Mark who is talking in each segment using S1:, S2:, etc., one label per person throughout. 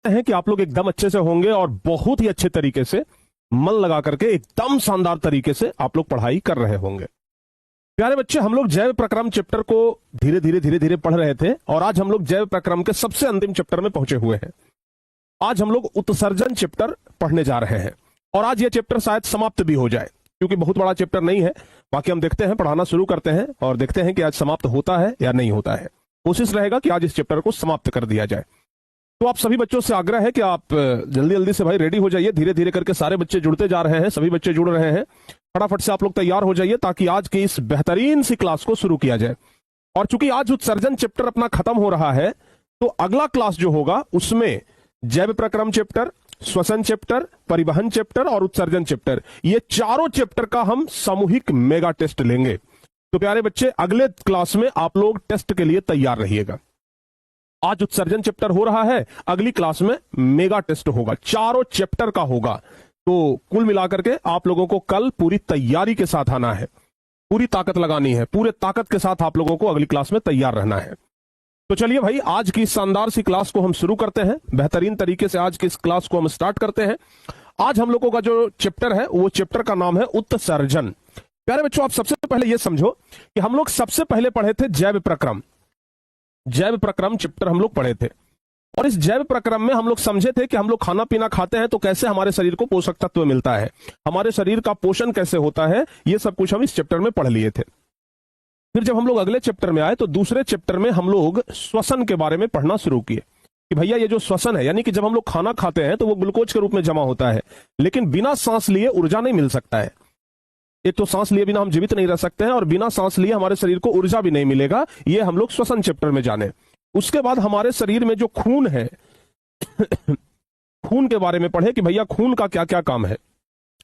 S1: हैं कि आप लोग एकदम अच्छे से होंगे और बहुत ही अच्छे तरीके से मन लगा करके एकदम शानदार तरीके से आप लोग पढ़ाई कर रहे होंगे। प्यारे बच्चे, हम लोग जैव प्रक्रम चैप्टर को धीरे धीरे पढ़ रहे थे और आज हम लोग जैव प्रक्रम के सबसे अंतिम चैप्टर में पहुंचे हुए हैं। आज हम लोग उत्सर्जन चैप्टर पढ़ने जा रहे हैं और आज यह चैप्टर शायद समाप्त भी हो जाए, क्योंकि बहुत बड़ा चैप्टर नहीं है। बाकी हम देखते हैं, पढ़ाना शुरू करते हैं और देखते हैं कि आज समाप्त होता है या नहीं होता है। कोशिश रहेगा कि आज इस चैप्टर को समाप्त कर दिया जाए। तो आप सभी बच्चों से आग्रह है कि आप जल्दी जल्दी से भाई रेडी हो जाइए। धीरे धीरे करके सारे बच्चे जुड़ते जा रहे हैं, सभी बच्चे जुड़ रहे हैं। फटाफट से आप लोग तैयार हो जाइए ताकि आज की इस बेहतरीन सी क्लास को शुरू किया जाए। और चूंकि आज उत्सर्जन चैप्टर अपना खत्म हो रहा है, तो अगला क्लास जो होगा उसमें जैव प्रक्रम चैप्टर, श्वसन चैप्टर, परिवहन चैप्टर और उत्सर्जन चैप्टर, ये चारों चैप्टर का हम सामूहिक मेगा टेस्ट लेंगे। तो प्यारे बच्चे, अगले क्लास में आप लोग टेस्ट के लिए तैयार रहिएगा। आज उत्सर्जन चैप्टर हो रहा है, अगली क्लास में मेगा टेस्ट होगा, चारों चैप्टर का होगा। तो कुल मिलाकर के आप लोगों को कल पूरी तैयारी के साथ आना है, पूरी ताकत लगानी है, पूरे ताकत के साथ आप लोगों को अगली क्लास में तैयार रहना है। तो चलिए भाई, आज की शानदार सी क्लास को हम शुरू करते हैं। बेहतरीन तरीके से आज की इस क्लास को हम स्टार्ट करते हैं। आज हम लोगों का जो चैप्टर है वो चैप्टर का नाम है उत्सर्जन। प्यारे बच्चों, आप सबसे पहले ये समझो कि हम लोग सबसे पहले पढ़े थे जैव प्रक्रम। जैव प्रक्रम चैप्टर हम लोग पढ़े थे और इस जैव प्रक्रम में हम लोग समझे थे कि हम लोग खाना पीना खाते हैं तो कैसे हमारे शरीर को पोषक तत्व मिलता है, हमारे शरीर का पोषण कैसे होता है, ये सब कुछ हम इस चैप्टर में पढ़ लिए थे। फिर जब हम लोग अगले चैप्टर में आए तो दूसरे चैप्टर में हम लोग श्वसन के बारे में पढ़ना शुरू किए कि भैया ये जो श्वसन है, यानी कि जब हम लोग खाना खाते हैं तो वो ग्लूकोज के रूप में जमा होता है, लेकिन बिना सांस लिए ऊर्जा नहीं मिल सकता है। एक तो सांस लिए बिना हम जीवित नहीं रह सकते हैं और बिना सांस लिए हमारे शरीर को ऊर्जा भी नहीं मिलेगा। ये हम लोग श्वसन चैप्टर में जाने। उसके बाद हमारे शरीर में जो खून है खून के बारे में पढ़े कि भैया खून का क्या क्या काम है,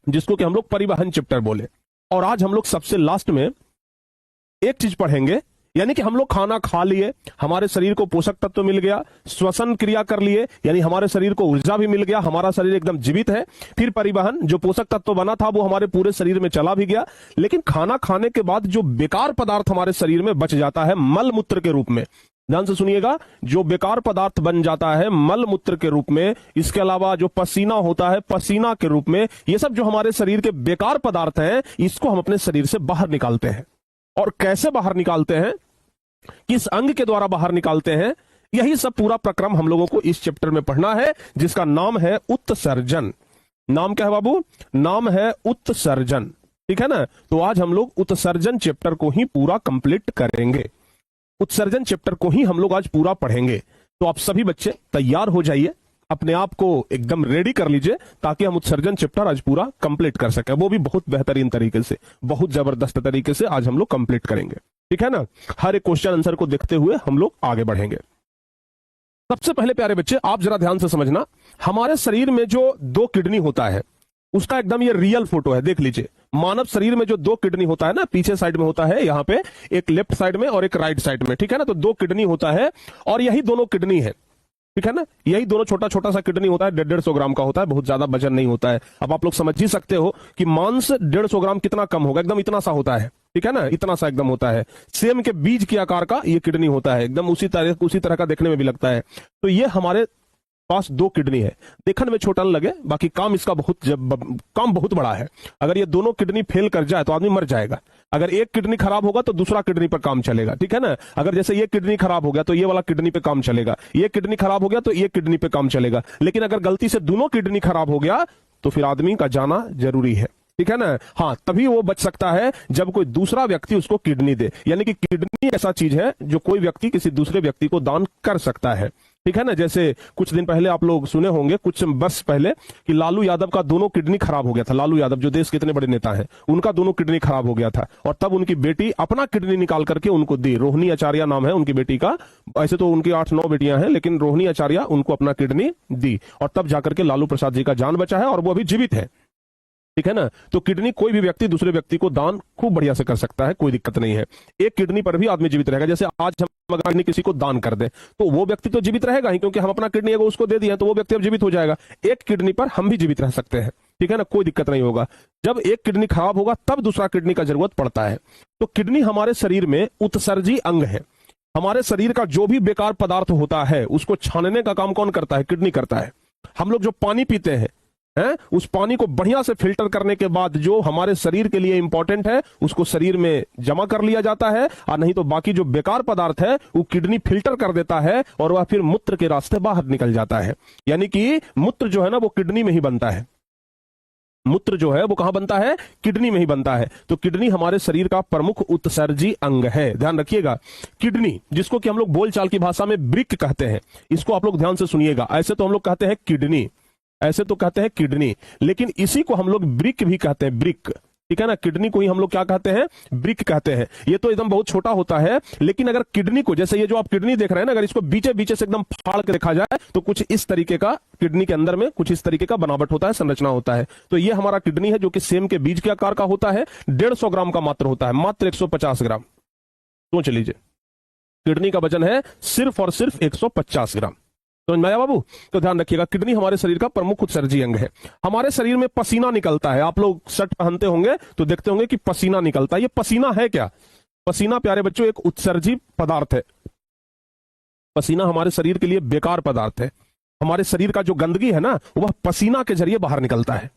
S1: जिसको कि हम लोग परिवहन चैप्टर बोले। और आज हम लोग सबसे लास्ट में एक चीज पढ़ेंगे, यानी कि हम लोग खाना खा लिए, हमारे शरीर को पोषक तत्व मिल गया, श्वसन क्रिया कर लिए, यानी हमारे शरीर को ऊर्जा भी मिल गया, हमारा शरीर एकदम जीवित है। फिर परिवहन, जो पोषक तत्व बना था वो हमारे पूरे शरीर में चला भी गया। लेकिन खाना खाने के बाद जो बेकार पदार्थ हमारे शरीर में बच जाता है मल मूत्र के रूप में, ध्यान से सुनिएगा, जो बेकार पदार्थ बन जाता है मल मूत्र के रूप में, इसके अलावा जो पसीना होता है पसीना के रूप में, ये सब जो हमारे शरीर के बेकार पदार्थ हैं, इसको हम अपने शरीर से बाहर निकालते हैं। और कैसे बाहर निकालते हैं, किस अंग के द्वारा बाहर निकालते हैं, यही सब पूरा प्रक्रम हम लोगों को इस चैप्टर में पढ़ना है, जिसका नाम है उत्सर्जन। नाम क्या है बाबू? नाम है उत्सर्जन। ठीक है ना? तो आज हम लोग उत्सर्जन चैप्टर को ही पूरा कंप्लीट करेंगे, उत्सर्जन चैप्टर को ही हम लोग आज पूरा पढ़ेंगे। तो आप सभी बच्चे तैयार हो जाइए, अपने आप को एकदम रेडी कर लीजिए ताकि हम उत्सर्जन चैप्टर आज पूरा कंप्लीट कर सकें, वो भी बहुत बेहतरीन तरीके से, बहुत जबरदस्त तरीके से आज हम लोग कंप्लीट करेंगे। ठीक है ना? हर एक क्वेश्चन आंसर को देखते हुए हम लोग आगे बढ़ेंगे। सबसे पहले प्यारे बच्चे, आप जरा ध्यान से समझना, हमारे शरीर में जो 2 किडनी होता है उसका एकदम ये रियल फोटो है, देख लीजिए। मानव शरीर में जो 2 किडनी होता है ना, पीछे साइड में होता है, यहाँ पे एक लेफ्ट साइड में और एक राइट साइड में। ठीक है ना? तो 2 किडनी होता है और यही दोनों किडनी है। ठीक है ना? यही दोनों छोटा छोटा सा किडनी होता है, 150 ग्राम का होता है, बहुत ज्यादा वजन नहीं होता है। अब आप लोग समझ ही सकते हो कि मांस 150 ग्राम कितना कम होगा, एकदम इतना सा होता है। ठीक है ना? इतना सा एकदम होता है। सेम के बीज के आकार का ये किडनी होता है, एकदम उसी तरह का देखने में भी लगता है। तो ये हमारे पास 2 किडनी है, देखने में छोटा लगे, बाकी काम इसका काम बहुत बड़ा है। अगर ये दोनों किडनी फेल कर जाए तो आदमी मर जाएगा। अगर एक किडनी खराब होगा तो दूसरा किडनी पर काम चलेगा। ठीक है ना? अगर जैसे ये किडनी खराब हो गया तो ये वाला किडनी पे काम चलेगा, ये किडनी खराब हो गया तो ये किडनी पे काम चलेगा। लेकिन अगर गलती से दोनों किडनी खराब हो गया तो फिर आदमी का जाना जरूरी है। ठीक है ना? हाँ, तभी वो बच सकता है जब कोई दूसरा व्यक्ति उसको किडनी दे। यानी कि किडनी ऐसा चीज है जो कोई व्यक्ति किसी दूसरे व्यक्ति को दान कर सकता है। ठीक है ना? जैसे कुछ दिन पहले आप लोग सुने होंगे, कुछ वर्ष पहले, कि लालू यादव का दोनों किडनी खराब हो गया था। लालू यादव जो देश के इतने बड़े नेता हैं, उनका दोनों किडनी खराब हो गया था और तब उनकी बेटी अपना किडनी निकाल करके उनको दी। रोहिणी आचार्य नाम है उनकी बेटी का। ऐसे तो उनकी 8-9 बेटियां हैं, लेकिन रोहिणी आचार्य उनको अपना किडनी दी और तब जाकर के लालू प्रसाद जी का जान बचा है और वो अभी जीवित है। ठीक है ना? तो किडनी कोई भी व्यक्ति दूसरे व्यक्ति को दान खूब बढ़िया से कर सकता है, कोई दिक्कत नहीं है। एक किडनी पर भी आदमी जीवित रहेगा। जैसे आज हम अगर किडनी किसी को दान कर दे तो वो व्यक्ति तो जीवित रहेगा ही, क्योंकि हम अपना किडनी अगर उसको दे दिया तो वो व्यक्ति अब जीवित हो जाएगा। एक किडनी पर हम भी जीवित रह सकते हैं। ठीक है ना? कोई दिक्कत नहीं होगा। जब एक किडनी खराब होगा तब दूसरा किडनी का जरूरत पड़ता है। तो किडनी हमारे शरीर में उत्सर्जी अंग है। हमारे शरीर का जो भी बेकार पदार्थ होता है उसको छानने का काम कौन करता है? किडनी करता है। हम लोग जो पानी पीते हैं उस पानी को बढ़िया से फिल्टर करने के बाद जो हमारे शरीर के लिए इंपॉर्टेंट है उसको शरीर में जमा कर लिया जाता है, और नहीं तो बाकी जो बेकार पदार्थ है वो किडनी फिल्टर कर देता है और वह फिर मूत्र के रास्ते बाहर निकल जाता है। यानी कि मूत्र जो है ना वो किडनी में ही बनता है। मूत्र जो है वो कहां बनता है? किडनी में ही बनता है। तो किडनी हमारे शरीर का प्रमुख उत्सर्जी अंग है, ध्यान रखिएगा। किडनी, जिसको कि हम लोग बोलचाल की भाषा में वृक्क कहते हैं, इसको आप लोग ध्यान से सुनिएगा। ऐसे तो हम लोग कहते हैं किडनी, ऐसे तो कहते हैं किडनी, लेकिन इसी को हम लोग वृक्क भी कहते हैं, वृक्क। ठीक है ना, किडनी को ही हम लोग क्या कहते हैं? वृक्क कहते हैं। ये तो एकदम बहुत छोटा होता है, लेकिन अगर किडनी को, जैसे ये जो आप किडनी देख रहे हैं ना, अगर इसको बीचे बीचे से एकदम फाड़ के देखा जाए तो कुछ इस तरीके का किडनी के अंदर में कुछ इस तरीके का बनावट होता है, संरचना होता है। तो ये हमारा किडनी है जो कि सेम के बीज के आकार का होता है, 150 ग्राम का मात्र होता है, मात्र 150 ग्राम। सोच लीजिए, किडनी का वजन है सिर्फ और सिर्फ 150 ग्राम। समझ में आया बाबू? तो ध्यान रखिएगा, किडनी हमारे शरीर का प्रमुख उत्सर्जी अंग है। हमारे शरीर में पसीना निकलता है। आप लोग शर्ट पहनते होंगे तो देखते होंगे कि पसीना निकलता है। ये पसीना है क्या? पसीना प्यारे बच्चों एक उत्सर्जी पदार्थ है। पसीना हमारे शरीर के लिए बेकार पदार्थ है। हमारे शरीर का जो गंदगी है ना वह पसीना के जरिए बाहर निकलता है।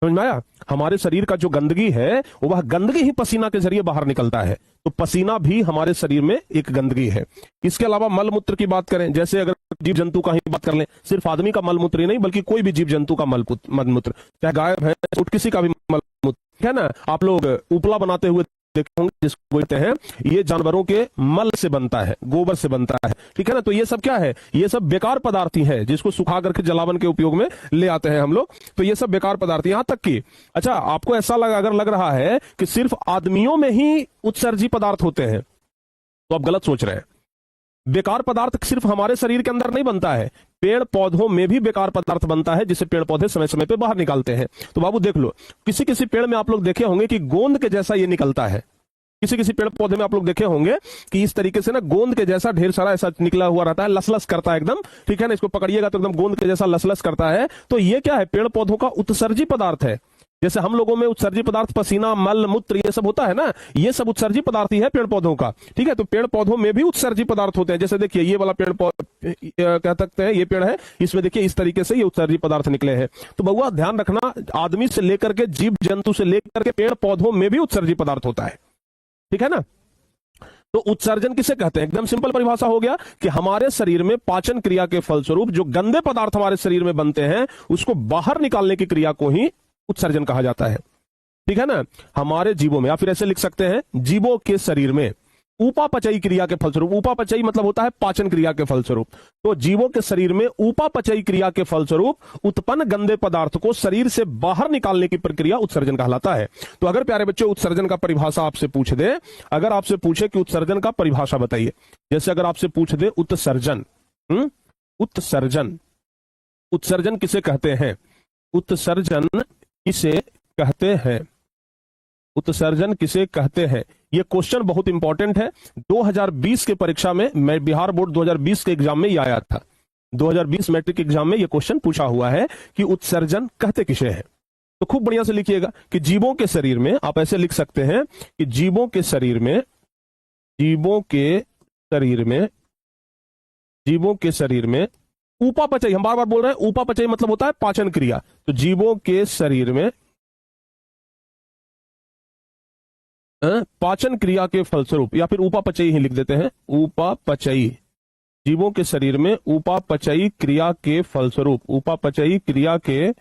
S1: समझ में आया? हमारे शरीर का जो गंदगी है वह गंदगी ही पसीना के जरिए बाहर निकलता है। तो पसीना भी हमारे शरीर में एक गंदगी है। इसके अलावा मल मूत्र की बात करें, जैसे अगर जीव जंतु का ही बात कर लें, सिर्फ आदमी का मल मूत्र ही नहीं बल्कि कोई भी जीव जंतु का मल मूत्र, चाहे गाय भैंस ऊंट किसी का भी मल मूत्र है ना, आप लोग उपला बनाते हुए देखे होंगे, जिसको बोलते हैं, ये जानवरों के मल से बनता है, गोबर से बनता है। ठीक है ना, तो ये सब क्या है? ये सब बेकार पदार्थ ही है जिसको सुखा करके जलावन के उपयोग में ले आते हैं हम लोग। तो ये सब बेकार पदार्थ, यहां तक कि अच्छा आपको ऐसा अगर लग रहा है कि सिर्फ आदमियों में ही उत्सर्जी पदार्थ होते हैं तो आप गलत सोच रहे हैं। बेकार पदार्थ सिर्फ हमारे शरीर के अंदर नहीं बनता है, पेड़ पौधों में भी बेकार पदार्थ बनता है जिसे पेड़ पौधे समय समय पे बाहर निकालते हैं। तो बाबू देख लो, किसी किसी पेड़ में आप लोग देखे होंगे कि गोंद के जैसा ये निकलता है। किसी किसी पेड़ पौधे में आप लोग देखे होंगे कि इस तरीके से ना गोंद के जैसा ढेर सारा ऐसा निकला हुआ रहता है, लसलस करता है एकदम। ठीक है ना, इसको पकड़िएगा तो एकदम गोंद के जैसा लसलस करता है। तो ये क्या है? पेड़ पौधों का उत्सर्जी पदार्थ है। जैसे हम लोगों में उत्सर्जी पदार्थ पसीना, मल मूत्र ये सब होता है ना, ये सब उत्सर्जी पदार्थ ही है पेड़ पौधों का। ठीक है, तो पेड़ पौधों में भी उत्सर्जी पदार्थ होते हैं। जैसे देखिए ये वाला पेड़ कह सकते हैं, ये पेड़ है, इसमें देखिए इस तरीके से ये उत्सर्जी पदार्थ निकले हैं। तो बउआ ध्यान रखना, आदमी से लेकर के जीव जंतु से लेकर के पेड़ पौधों में भी उत्सर्जी पदार्थ होता है। ठीक है ना, तो उत्सर्जन किसे कहते हैं? एकदम सिंपल परिभाषा हो गया कि हमारे शरीर में पाचन क्रिया के फलस्वरूप जो गंदे पदार्थ हमारे शरीर में बनते हैं उसको बाहर निकालने की क्रिया को ही उत्सर्जन कहा जाता है। ठीक है ना, हमारे जीवों में, या फिर ऐसे लिख सकते हैं, जीवों के शरीर में उपापचयी क्रिया के फलस्वरूप, उपापचयी मतलब होता है पाचन क्रिया के फलस्वरूप, तो जीवों के शरीर में उपापचयी क्रिया के फलस्वरूप उत्पन्न गंदे पदार्थ को शरीर से बाहर निकालने की प्रक्रिया उत्सर्जन कहलाता है। तो अगर प्यारे बच्चों उत्सर्जन का परिभाषा आपसे पूछ दे, अगर आपसे पूछे कि उत्सर्जन का परिभाषा बताइए, जैसे अगर आपसे पूछ दे उत्सर्जन, उत्सर्जन, उत्सर्जन किसे कहते हैं? उत्सर्जन किसे कहते हैं? उत्सर्जन किसे कहते हैं? यह क्वेश्चन बहुत इंपॉर्टेंट है। 2020 के परीक्षा में, मैं बिहार बोर्ड 2020 के एग्जाम में ये आया था, 2020 मैट्रिक एग्जाम में यह क्वेश्चन पूछा हुआ है कि उत्सर्जन कहते किसे हैं। तो खूब बढ़िया से लिखिएगा कि जीवों के शरीर में, आप ऐसे लिख सकते हैं कि जीवों के शरीर में, जीवों के शरीर में, जीवों के शरीर में उपापचयी, हम बार बार बोल रहे हैं, उपापचयी मतलब होता है पाचन क्रिया। तो जीवों के शरीर में पाचन क्रिया के फलस्वरूप, या फिर उपापचयी ही लिख देते हैं, उपापचयी, जीवों के शरीर में उपापचयी क्रिया के फलस्वरूप, उपापचयी क्रिया के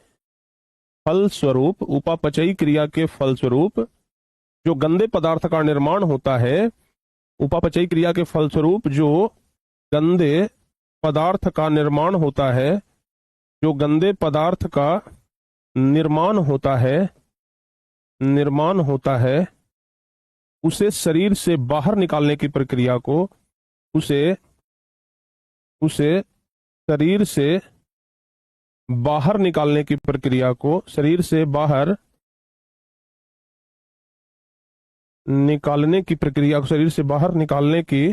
S1: फलस्वरूप, उपापचयी क्रिया के फलस्वरूप जो गंदे पदार्थ का निर्माण होता है, उपापचयी क्रिया के फलस्वरूप जो गंदे पदार्थ का निर्माण होता है, जो गंदे पदार्थ का निर्माण होता है, निर्माण होता है, उसे शरीर से बाहर निकालने की प्रक्रिया को, उसे शरीर से बाहर निकालने की प्रक्रिया को, शरीर से बाहर निकालने की प्रक्रिया को, शरीर से बाहर निकालने की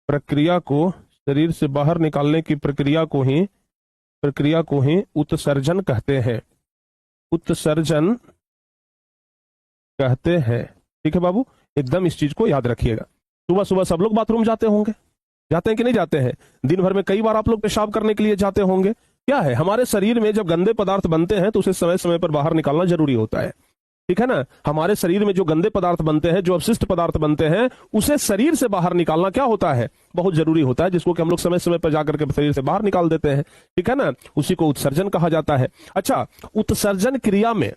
S1: प्रक्रिया को, शरीर से बाहर निकालने की प्रक्रिया को ही उत्सर्जन कहते हैं, उत्सर्जन कहते हैं। ठीक है बाबू, एकदम इस चीज को याद रखिएगा। सुबह सुबह सब लोग बाथरूम जाते होंगे, जाते हैं कि नहीं जाते हैं? दिन भर में कई बार आप लोग पेशाब करने के लिए जाते होंगे। क्या है, हमारे शरीर में जब गंदे पदार्थ बनते हैं तो उसे समय समय पर बाहर निकालना जरूरी होता है, ठीक है ना। हमारे शरीर में जो गंदे पदार्थ बनते हैं, जो अपशिष्ट पदार्थ बनते हैं, उसे शरीर से बाहर निकालना क्या होता है, बहुत जरूरी होता है, जिसको कि हम लोग समय समय पर जाकर के शरीर से बाहर निकाल देते हैं, ठीक है ना। उसी को उत्सर्जन कहा जाता है। अच्छा, उत्सर्जन क्रिया में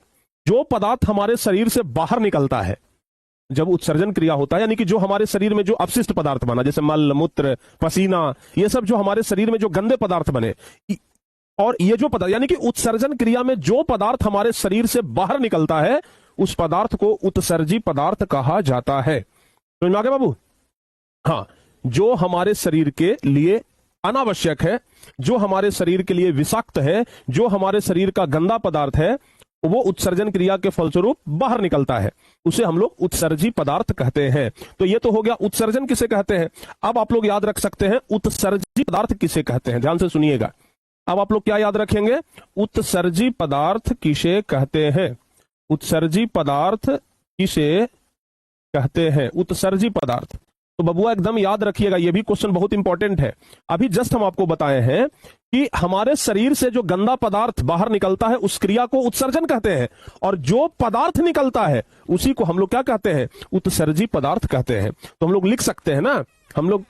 S1: जो पदार्थ हमारे शरीर से बाहर निकलता है, जब उत्सर्जन क्रिया होता है, यानी कि जो हमारे शरीर में जो अपशिष्ट पदार्थ बना, जैसे मल मूत्र पसीना, ये सब जो हमारे शरीर में जो गंदे पदार्थ बने, और ये जो पदार्थ, यानी कि उत्सर्जन क्रिया में जो पदार्थ हमारे शरीर से बाहर निकलता है, उस पदार्थ को उत्सर्जी पदार्थ कहा जाता है। समझ में आ गया बाबू? हाँ, जो हमारे शरीर के लिए अनावश्यक है, जो हमारे शरीर के लिए विषाक्त है, जो हमारे शरीर का गंदा पदार्थ है, वो उत्सर्जन क्रिया के फलस्वरूप बाहर निकलता है, उसे हम लोग उत्सर्जी पदार्थ कहते हैं। तो ये तो हो गया उत्सर्जन किसे कहते हैं। अब आप लोग याद रख सकते हैं उत्सर्जी पदार्थ किसे कहते हैं। ध्यान से सुनिएगा, अब आप लोग क्या याद रखेंगे, उत्सर्जी पदार्थ किसे कहते हैं। उत्सर्जी पदार्थ किसे कहते हैं, उत्सर्जी पदार्थ। तो बबुआ एकदम याद रखिएगा, यह भी क्वेश्चन बहुत इंपॉर्टेंट है। अभी जस्ट हम आपको बताए हैं कि हमारे शरीर से जो गंदा पदार्थ बाहर निकलता है, उस क्रिया को उत्सर्जन कहते हैं, और जो पदार्थ निकलता है उसी को हम लोग क्या कहते हैं, उत्सर्जी पदार्थ कहते हैं। तो हम लोग लिख सकते हैं ना, हम लोग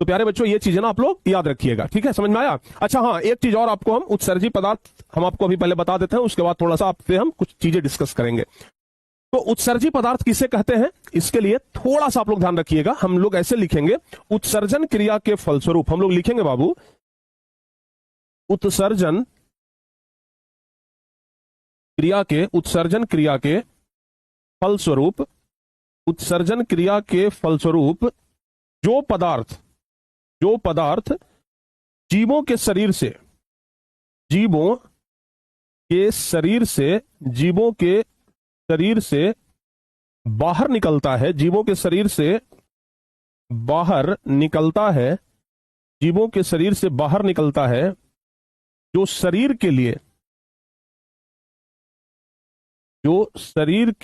S1: तो प्यारे बच्चों ये चीजें ना आप लोग याद रखिएगा, ठीक है, समझ में आया। अच्छा हाँ, एक चीज और आपको हम उत्सर्जी पदार्थ हम आपको अभी पहले बता देते हैं, उसके बाद थोड़ा सा आपसे हम कुछ चीजें डिस्कस करेंगे। तो उत्सर्जी पदार्थ किसे कहते हैं, इसके लिए थोड़ा सा आप लोग ध्यान रखिएगा। हम लोग ऐसे लिखेंगे, उत्सर्जन क्रिया के फलस्वरूप, हम लोग लिखेंगे बाबू, उत्सर्जन क्रिया के फलस्वरूप, उत्सर्जन क्रिया के फलस्वरूप जो पदार्थ जीवों के शरीर से बाहर निकलता है, जीवों के शरीर से बाहर निकलता है, जो शरीर के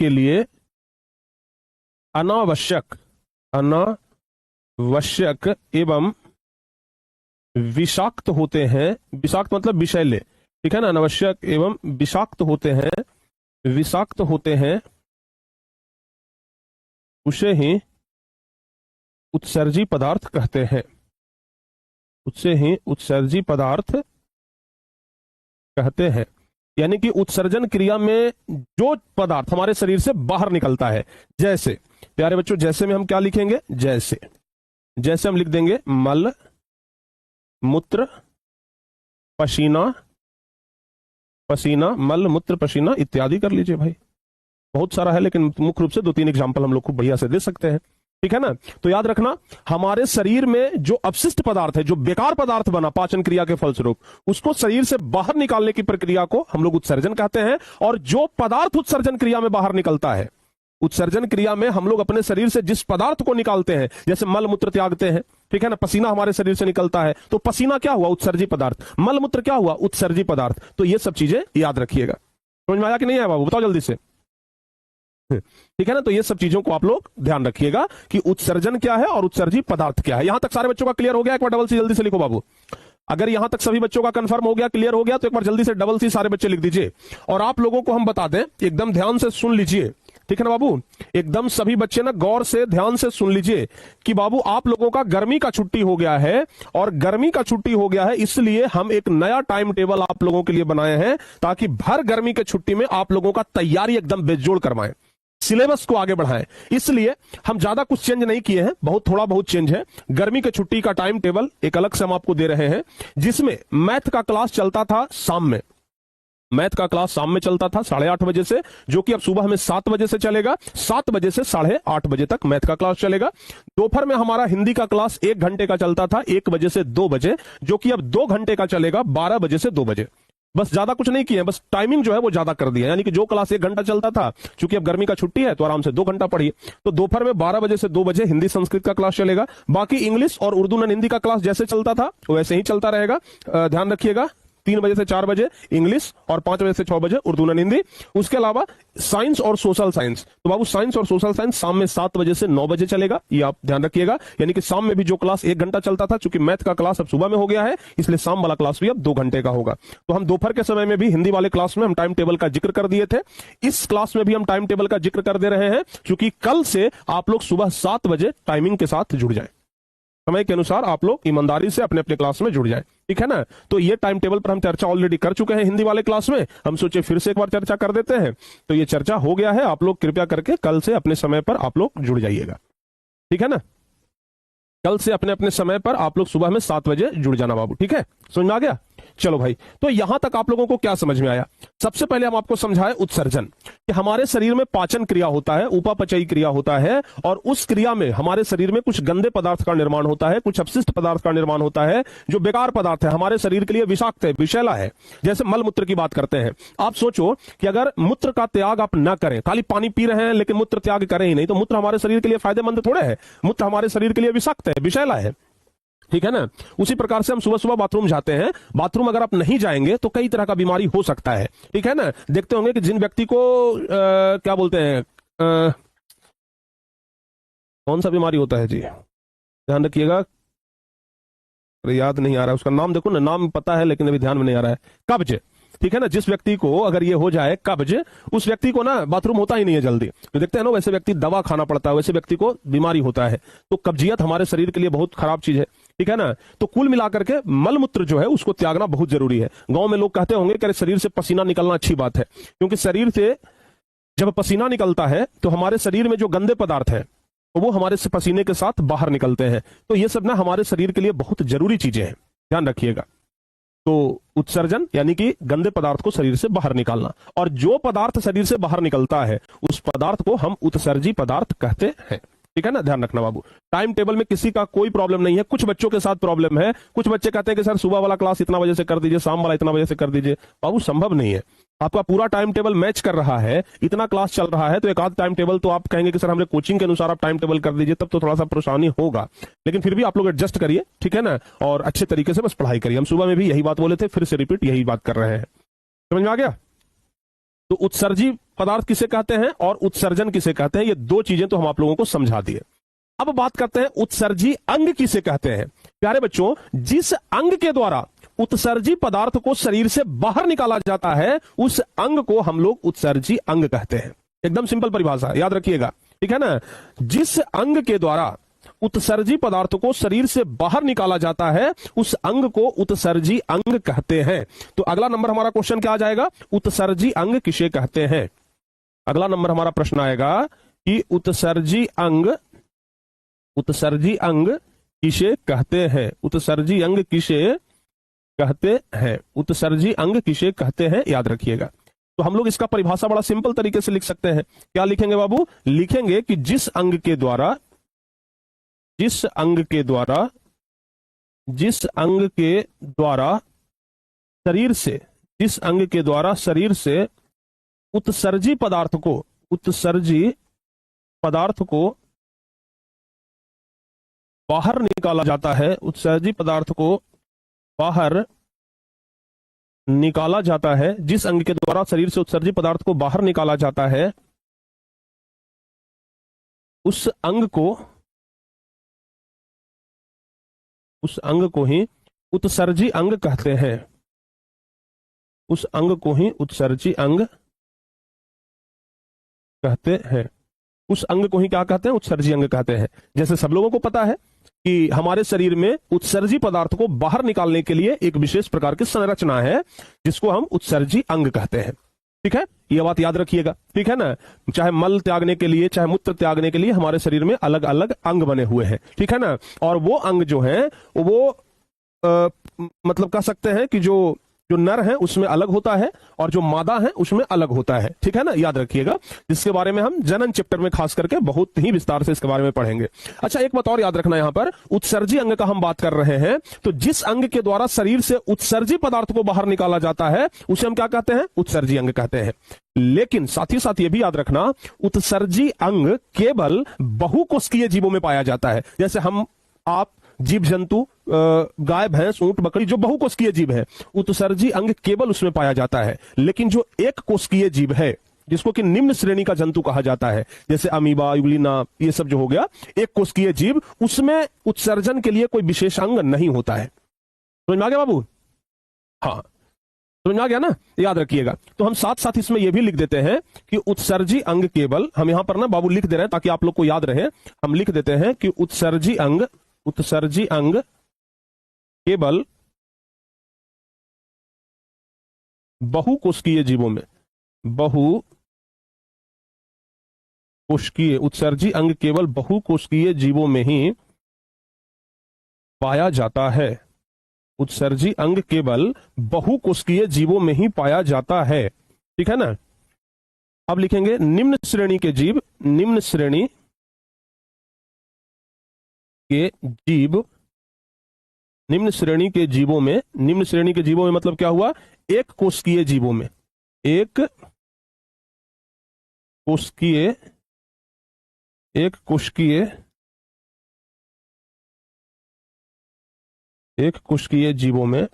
S1: लिए अनावश्यक एवं विषाक्त होते हैं। विषाक्त मतलब विषैले, ठीक है ना। अनावश्यक एवं विषाक्त होते हैं, उसे ही उत्सर्जी पदार्थ कहते हैं। यानी कि उत्सर्जन क्रिया में जो पदार्थ हमारे शरीर से बाहर निकलता है, जैसे प्यारे बच्चों, जैसे में हम क्या लिखेंगे, जैसे हम लिख देंगे मल मूत्र पसीना, मल मूत्र पसीना इत्यादि कर लीजिए भाई, बहुत सारा है, लेकिन मुख्य रूप से 2-3 एग्जांपल हम लोग खूब बढ़िया से दे सकते हैं, ठीक है ना। तो याद रखना, हमारे शरीर में जो अपशिष्ट पदार्थ है, जो बेकार पदार्थ बना पाचन क्रिया के फलस्वरूप, उसको शरीर से बाहर निकालने की प्रक्रिया को हम लोग उत्सर्जन कहते हैं। और जो पदार्थ उत्सर्जन क्रिया में बाहर निकलता है, उत्सर्जन क्रिया में हम लोग अपने शरीर से जिस पदार्थ को निकालते हैं, जैसे मल मूत्र त्यागते हैं, ठीक है ना, पसीना हमारे शरीर से निकलता है, तो पसीना क्या हुआ, उत्सर्जी पदार्थ, मल मूत्र क्या हुआ, उत्सर्जी पदार्थ। तो ये सब चीजें याद रखिएगा। समझ में आया कि नहीं आया बाबू, बताओ जल्दी से, ठीक है ना। तो ये सब चीजों को आप लोग ध्यान रखिएगा कि उत्सर्जन क्या है और उत्सर्जी पदार्थ क्या है। यहां तक सारे बच्चों का क्लियर हो गया? एक बार डबल सी जल्दी से लिखो बाबू। अगर यहां तक सभी बच्चों का कंफर्म हो गया, क्लियर हो गया, तो एक बार जल्दी से डबल सी सारे बच्चे लिख दीजिए। और आप लोगों को हम बता दें, एकदम ध्यान से सुन लीजिए, ठीक है ना बाबू, एकदम सभी बच्चे ना गौर से ध्यान से सुन लीजिए कि बाबू आप लोगों का गर्मी का छुट्टी हो गया है, और गर्मी का छुट्टी हो गया है इसलिए हम एक नया टाइम टेबल आप लोगों के लिए बनाए हैं, ताकि भर गर्मी के छुट्टी में आप लोगों का तैयारी एकदम बेजोड़ करवाएं, सिलेबस को आगे बढ़ाएं। इसलिए हम ज्यादा कुछ चेंज नहीं किए हैं, थोड़ा बहुत चेंज है। गर्मी के छुट्टी का टाइम टेबल एक अलग से हम आपको दे रहे हैं, जिसमें मैथ का क्लास चलता था शाम में, मैथ का क्लास शाम में चलता था 8:30 बजे से, जो कि अब सुबह में 7 बजे से चलेगा। 7 बजे से 8:30 बजे तक मैथ का क्लास चलेगा। दोपहर में हमारा हिंदी का क्लास 1 घंटे का चलता था, 1 बजे से 2 बजे, जो कि अब 2 घंटे का चलेगा, 12 बजे से 2 बजे। बस ज्यादा कुछ नहीं किए, बस टाइमिंग जो है वो ज्यादा कर दिया। यानी कि जो क्लास 1 घंटा चलता था, चूंकि अब गर्मी का छुट्टी है तो आराम से 2 घंटा पढ़िए। तो दोपहर में 12 बजे से 2 बजे हिंदी संस्कृत का क्लास चलेगा। बाकी इंग्लिश और उर्दू नॉन हिंदी का क्लास जैसे चलता था वैसे ही चलता रहेगा। ध्यान रखिएगा, 3 बजे से 4 बजे इंग्लिश और 5 बजे से 6 बजे उर्दू एंड हिंदी। उसके अलावा साइंस और सोशल साइंस, तो बाबू साइंस और सोशल साइंस शाम में 7 बजे से 9 बजे चलेगा, ये आप ध्यान रखिएगा। यानी कि शाम में भी जो क्लास 1 घंटा चलता था, चूंकि मैथ का क्लास अब सुबह में हो गया है, इसलिए शाम वाला क्लास भी अब 2 घंटे का होगा। तो हम दोपहर के समय में भी हिंदी वाले क्लास में हम टाइम टेबल का जिक्र कर दिए थे, इस क्लास में भी हम टाइम टेबल का जिक्र कर दे रहे हैं, क्योंकि कल से आप लोग सुबह 7 बजे टाइमिंग के साथ जुड़ जाएं, समय के अनुसार आप लोग ईमानदारी से अपने अपने क्लास में जुड़ जाएं, ठीक है ना। तो ये टाइम टेबल पर हम चर्चा ऑलरेडी कर चुके हैं हिंदी वाले क्लास में, हम सोचे फिर से एक बार चर्चा कर देते हैं। तो ये चर्चा हो गया है, आप लोग कृपया करके कल से अपने समय पर आप लोग जुड़ जाइएगा, ठीक है ना। कल से अपने अपने समय पर आप लोग सुबह में 7 बजे जुड़ जाना बाबू, ठीक है, समझ में आ गया। चलो भाई, तो यहां तक आप लोगों को क्या समझ में आया? सबसे पहले हम आपको समझाएं उत्सर्जन, कि हमारे शरीर में पाचन क्रिया होता है, उपापचयी क्रिया होता है, और उस क्रिया में हमारे शरीर में कुछ गंदे पदार्थ का निर्माण होता है, कुछ अपशिष्ट पदार्थ का निर्माण होता है, जो बेकार पदार्थ है, हमारे शरीर के लिए विषाक्त है, विषैला है। जैसे मल मूत्र की बात करते हैं, आप सोचो कि अगर मूत्र का त्याग आप ना करें, खाली पानी पी रहे हैं लेकिन मूत्र त्याग करें ही नहीं, तो मूत्र हमारे शरीर के लिए फायदेमंद थोड़े है, मूत्र हमारे शरीर के लिए विषाक्त है, विषैला है, ठीक है ना। उसी प्रकार से हम सुबह सुबह बाथरूम जाते हैं, बाथरूम अगर आप नहीं जाएंगे तो कई तरह का बीमारी हो सकता है, ठीक है ना। देखते होंगे कि जिन व्यक्ति को क्या बोलते हैं, कौन सा बीमारी होता है जी, ध्यान रखिएगा, याद नहीं आ रहा है उसका नाम, देखो ना, नाम पता है लेकिन अभी ध्यान में नहीं आ रहा है, कब्ज, ठीक है ना। जिस व्यक्ति को अगर ये हो जाए कब्ज, उस व्यक्ति को ना बाथरूम होता ही नहीं है जल्दी, तो देखते हैं ना, वैसे व्यक्ति दवा खाना पड़ता है, वैसे व्यक्ति को बीमारी होता है। तो कब्जियत हमारे शरीर के लिए बहुत खराब चीज है, ठीक है ना। तो कुल मिलाकर के मल मूत्र जो है उसको त्यागना बहुत जरूरी है। गांव में लोग कहते होंगे कि शरीर से पसीना निकलना अच्छी बात है, क्योंकि शरीर से जब पसीना निकलता है तो हमारे शरीर में जो गंदे पदार्थ है वो हमारे से पसीने के साथ बाहर निकलते हैं। तो ये सब ना हमारे शरीर के लिए बहुत जरूरी चीजें हैं, ध्यान रखिएगा। तो उत्सर्जन यानी कि गंदे पदार्थ को शरीर से बाहर निकालना, और जो पदार्थ शरीर से बाहर निकलता है उस पदार्थ को हम उत्सर्जी पदार्थ कहते हैं, ठीक है ना, ध्यान रखना बाबू। टाइम टेबल में किसी का कोई प्रॉब्लम नहीं है, कुछ बच्चों के साथ प्रॉब्लम है, कुछ बच्चे कहते हैं कि सर सुबह वाला क्लास इतना बजे से कर दीजिए, शाम वाला इतना बजे से कर दीजिए। बाबू संभव नहीं है, आपका पूरा टाइम टेबल मैच कर रहा है, इतना क्लास चल रहा है, तो एक आध टाइम टेबल तो आप कहेंगे कि सर हमने कोचिंग के अनुसार आप टाइम टेबल कर दीजिए, तब तो थोड़ा सा परेशानी होगा, लेकिन फिर भी आप लोग एडजस्ट करिए, ठीक है ना, और अच्छे तरीके से बस पढ़ाई करिए। हम सुबह में भी यही बात बोले थे, फिर से रिपीट यही बात कर रहे हैं, समझ में आ गया। तो उत्सर्जी पदार्थ किसे कहते हैं और उत्सर्जन किसे कहते हैं, ये दो चीजें तो हम आप लोगों को समझा दिए। अब बात करते हैं उत्सर्जी अंग किसे कहते हैं। प्यारे बच्चों, जिस अंग के द्वारा उत्सर्जी पदार्थ को शरीर से बाहर निकाला जाता है उस अंग को हम लोग उत्सर्जी अंग कहते हैं। एकदम सिंपल परिभाषा, याद रखिएगा, ठीक है ना। जिस अंग के द्वारा उत्सर्जी पदार्थ को शरीर से बाहर निकाला जाता है उस अंग को उत्सर्जी अंग कहते हैं। तो अगला नंबर हमारा क्वेश्चन क्या आ जाएगा, उत्सर्जी अंग किसे कहते हैं। अगला नंबर हमारा प्रश्न आएगा कि उत्सर्जी अंग किसे कहते हैं, उत्सर्जी अंग किसे कहते हैं, उत्सर्जी अंग किसे कहते हैं, याद रखिएगा। तो हम लोग इसका परिभाषा बड़ा सिंपल तरीके से लिख सकते हैं। क्या लिखेंगे बाबू, लिखेंगे कि जिस अंग के द्वारा शरीर से उत्सर्जी पदार्थ को बाहर निकाला जाता है, उत्सर्जी पदार्थ को बाहर निकाला जाता है, जिस अंग के द्वारा शरीर से उत्सर्जी पदार्थ को बाहर निकाला जाता है उस अंग को ही उत्सर्जी अंग कहते हैं, उस अंग को ही उत्सर्जी अंग कहते हैं, उस अंग को ही क्या कहते हैं, उत्सर्जी अंग कहते हैं। जैसे सब लोगों को पता है कि हमारे शरीर में उत्सर्जी पदार्थ को बाहर निकालने के लिए एक विशेष प्रकार की संरचना है जिसको हम उत्सर्जी अंग कहते हैं, ठीक है, ये बात याद रखिएगा, ठीक है ना। चाहे मल त्यागने के लिए चाहे मूत्र त्यागने के लिए हमारे शरीर में अलग अलग अंग बने हुए हैं, ठीक है ना। और वो अंग जो है वो मतलब कह सकते हैं कि जो नर है उसमें अलग होता है और जो मादा है उसमें अलग होता है, ठीक है ना, याद रखिएगा, जिसके बारे में हम जनन चैप्टर में खास करके बहुत ही विस्तार से इसके बारे में पढ़ेंगे। अच्छा, एक बात और याद रखना, यहां पर उत्सर्जी अंग का हम बात कर रहे हैं, तो जिस अंग के द्वारा शरीर से उत्सर्जी पदार्थ को बाहर निकाला जाता है उसे हम क्या कहते हैं, उत्सर्जी अंग कहते हैं। लेकिन साथ ही साथ यह भी याद रखना, उत्सर्जी अंग केवल बहुकोशिकीय जीवों में पाया जाता है। जैसे हम आप जीव जंतु, गाय भैंस ऊंट बकरी जो बहुकोशिकीय जीव है, उत्सर्जी अंग केवल उसमें पाया जाता है। लेकिन जो एक कोशिकीय जीव है, जिसको कि निम्न श्रेणी का जंतु कहा जाता है, जैसे अमीबा, यूग्लिना, ये सब जो हो गया एक कोशिकीय जीव, उसमें उत्सर्जन के लिए कोई विशेष अंग नहीं होता है। समझ में आ गया बाबू? हाँ, समझ में आ गया ना? याद रखिएगा। तो हम साथ साथ इसमें यह भी लिख देते हैं कि उत्सर्जी अंग केवल, हम यहां पर ना बाबू लिख दे रहे हैं ताकि आप लोग को याद रहे, हम लिख देते हैं कि उत्सर्जी अंग केवल बहुकोशिकीय जीवों में, उत्सर्जी अंग केवल बहुकोशिकीय जीवों में ही पाया जाता है। उत्सर्जी अंग केवल बहुकोशिकीय जीवों में ही पाया जाता है। ठीक है ना? अब लिखेंगे निम्न श्रेणी के जीव, निम्न श्रेणी के जीवों में, निम्न श्रेणी के जीवों में मतलब क्या हुआ? एक कोशिकीय जीवों में, एक कोशिकीय जीवों में,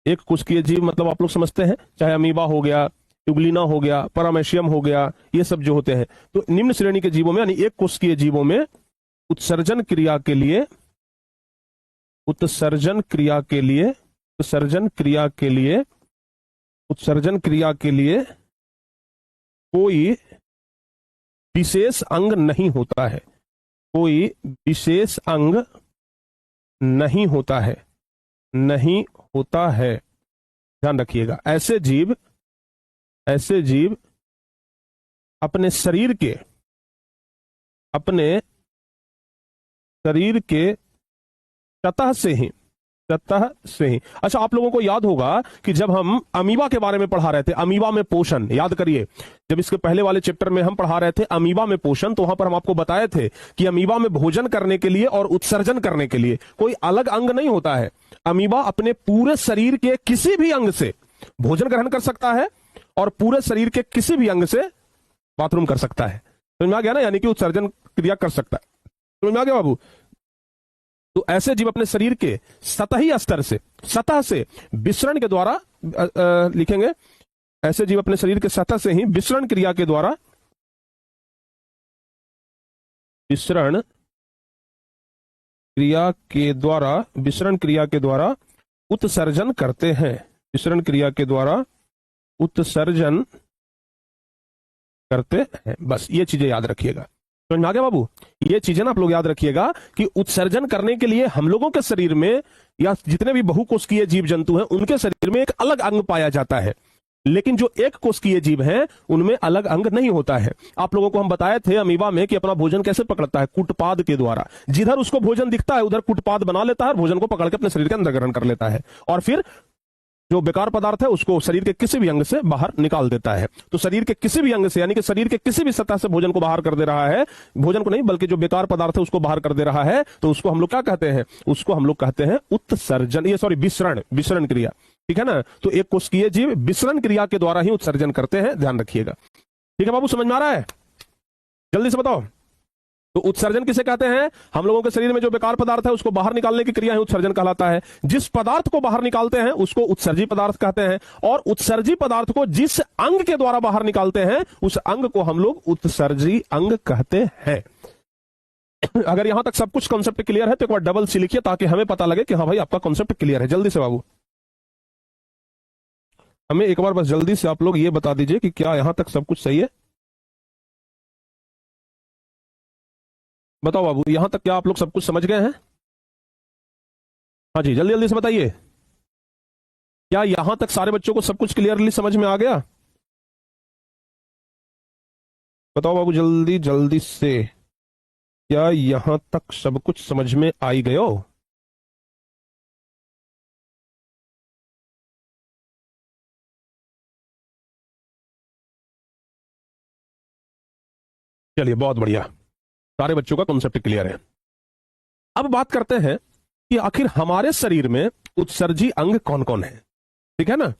S1: एक कोशिकीय जीव मतलब आप लोग समझते हैं, चाहे अमीबा हो गया, यूग्लिना हो गया, पैरामेशियम हो गया, ये सब जो होते हैं। तो निम्न श्रेणी के जीवों में यानी एक कोशिकीय जीवों में उत्सर्जन क्रिया के लिए कोई विशेष अंग नहीं होता है, कोई विशेष अंग नहीं होता है। ध्यान रखिएगा, ऐसे जीव अपने शरीर के सतह से ही, अच्छा आप लोगों को याद होगा कि जब हम अमीबा के बारे में पढ़ा रहे थे, अमीबा में पोषण, याद करिए, जब इसके पहले वाले चैप्टर में हम पढ़ा रहे थे अमीबा में पोषण, तो वहां पर हम आपको बताए थे कि अमीबा में भोजन करने के लिए और उत्सर्जन करने के लिए कोई अलग अंग नहीं होता है। अमीबा अपने पूरे शरीर के किसी भी अंग से भोजन ग्रहण कर सकता है और पूरे शरीर के किसी भी अंग से बाथरूम कर सकता है। समझ में आ गया ना? यानी कि उत्सर्जन क्रिया कर सकता है। समझ में आ गया बाबू? तो ऐसे जीव अपने शरीर के सतही स्तर से, सतह से विसरण के द्वारा, लिखेंगे ऐसे जीव अपने शरीर के सतह से ही विसरण क्रिया के द्वारा, विसरण क्रिया के द्वारा उत्सर्जन करते हैं। विसरण क्रिया के द्वारा उत्सर्जन करते हैं। बस ये चीजें याद रखिएगा। समझ में आ गया बाबू? ये चीजें ना आप लोग याद रखिएगा कि उत्सर्जन करने के लिए हम लोगों के शरीर में या जितने भी बहुकोशिकीय जीव जंतु हैं उनके शरीर में एक अलग अंग पाया जाता है, लेकिन जो एक कोशिकीय जीव हैं उनमें अलग अंग नहीं होता है। आप लोगों को हम बताए थे अमीबा में कि अपना भोजन कैसे पकड़ता है? कुटपाद के द्वारा। जिधर उसको भोजन दिखता है उधर कुटपाद बना लेता है और भोजन को पकड़ के अपने शरीर के अंदर ग्रहण कर लेता है, और फिर जो बेकार पदार्थ है उसको शरीर के किसी भी अंग से बाहर निकाल देता है। तो शरीर के किसी भी अंग से, यानी कि शरीर के किसी भी सतह से भोजन को बाहर कर दे रहा है, भोजन को नहीं बल्कि जो बेकार पदार्थ है उसको बाहर कर दे रहा है, तो उसको हम लोग क्या कहते हैं? उसको हम लोग कहते हैं उत्सर्जन, विसरण क्रिया। ठीक है ना? तो एक कोशिकीय जीव विसरण क्रिया के द्वारा ही उत्सर्जन करते हैं, ध्यान रखिएगा। ठीक है बाबू, समझ में आ रहा है? जल्दी से बताओ। तो उत्सर्जन किसे कहते हैं? हम लोगों के शरीर में जो बेकार पदार्थ है उसको बाहर निकालने की क्रिया ही उत्सर्जन कहलाता है। जिस पदार्थ को बाहर निकालते हैं उसको उत्सर्जी पदार्थ कहते हैं, और उत्सर्जी पदार्थ को जिस अंग के द्वारा बाहर निकालते हैं उस अंग को हम लोग उत्सर्जी अंग कहते हैं। अगर यहां तक सब कुछ कॉन्सेप्ट क्लियर है तो एक बार डबल सी लिखिए ताकि हमें पता लगे कि हाँ भाई आपका कॉन्सेप्ट क्लियर है। जल्दी से बाबू हमें एक बार बस जल्दी से आप लोग ये बता दीजिए कि क्या यहां तक सब कुछ सही है। बताओ बाबू, यहां तक क्या आप लोग सब कुछ समझ गए हैं? हाँ जी, जल्दी जल्दी से बताइए। क्या यहां तक सारे बच्चों को सब कुछ क्लियरली समझ में आ गया? बताओ बाबू जल्दी जल्दी से, क्या यहां तक सब कुछ समझ में आई गयो? चलिए बहुत बढ़िया, सारे बच्चों का कॉन्सेप्ट क्लियर है। अब बात करते हैं कि आखिर हमारे शरीर में उत्सर्जी अंग कौन कौन है। ठीक है ना?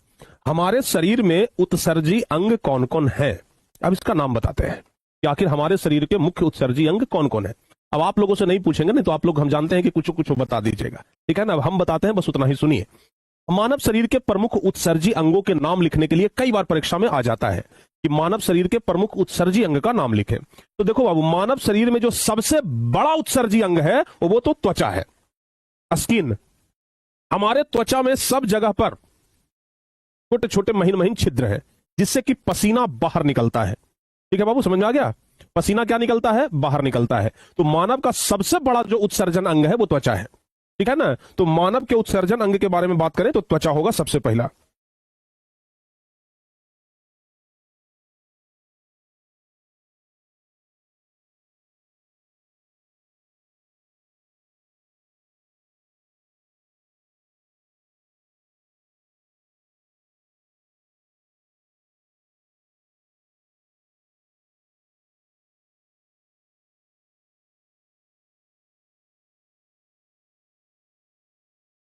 S1: हमारे शरीर में उत्सर्जी अंग कौन कौन है, अब इसका नाम बताते हैं कि आखिर हमारे शरीर के मुख्य उत्सर्जी अंग कौन कौन है। अब आप लोगों से नहीं पूछेंगे, नहीं तो आप लोग हम जानते हैं कि कुछ कुछ बता दीजिएगा, ठीक है ना। अब हम बताते हैं, बस उतना ही सुनिए। मानव शरीर के प्रमुख उत्सर्जी अंगों के नाम लिखने के लिए कई बार परीक्षा में आ जाता है कि मानव शरीर के प्रमुख उत्सर्जी अंग का नाम लिखें। तो देखो बाबू, मानव शरीर में जो सबसे बड़ा उत्सर्जी अंग है वो तो त्वचा है, स्किन। हमारे त्वचा में सब जगह पर छोटे छोटे महीन महीन छिद्र है जिससे कि पसीना बाहर निकलता है। ठीक है बाबू, समझ में आ गया? पसीना क्या निकलता है? बाहर निकलता है। तो मानव का सबसे बड़ा जो उत्सर्जन अंग है वो त्वचा है, ठीक है ना। तो मानव के उत्सर्जन अंग के बारे में बात करें तो त्वचा होगा सबसे पहला।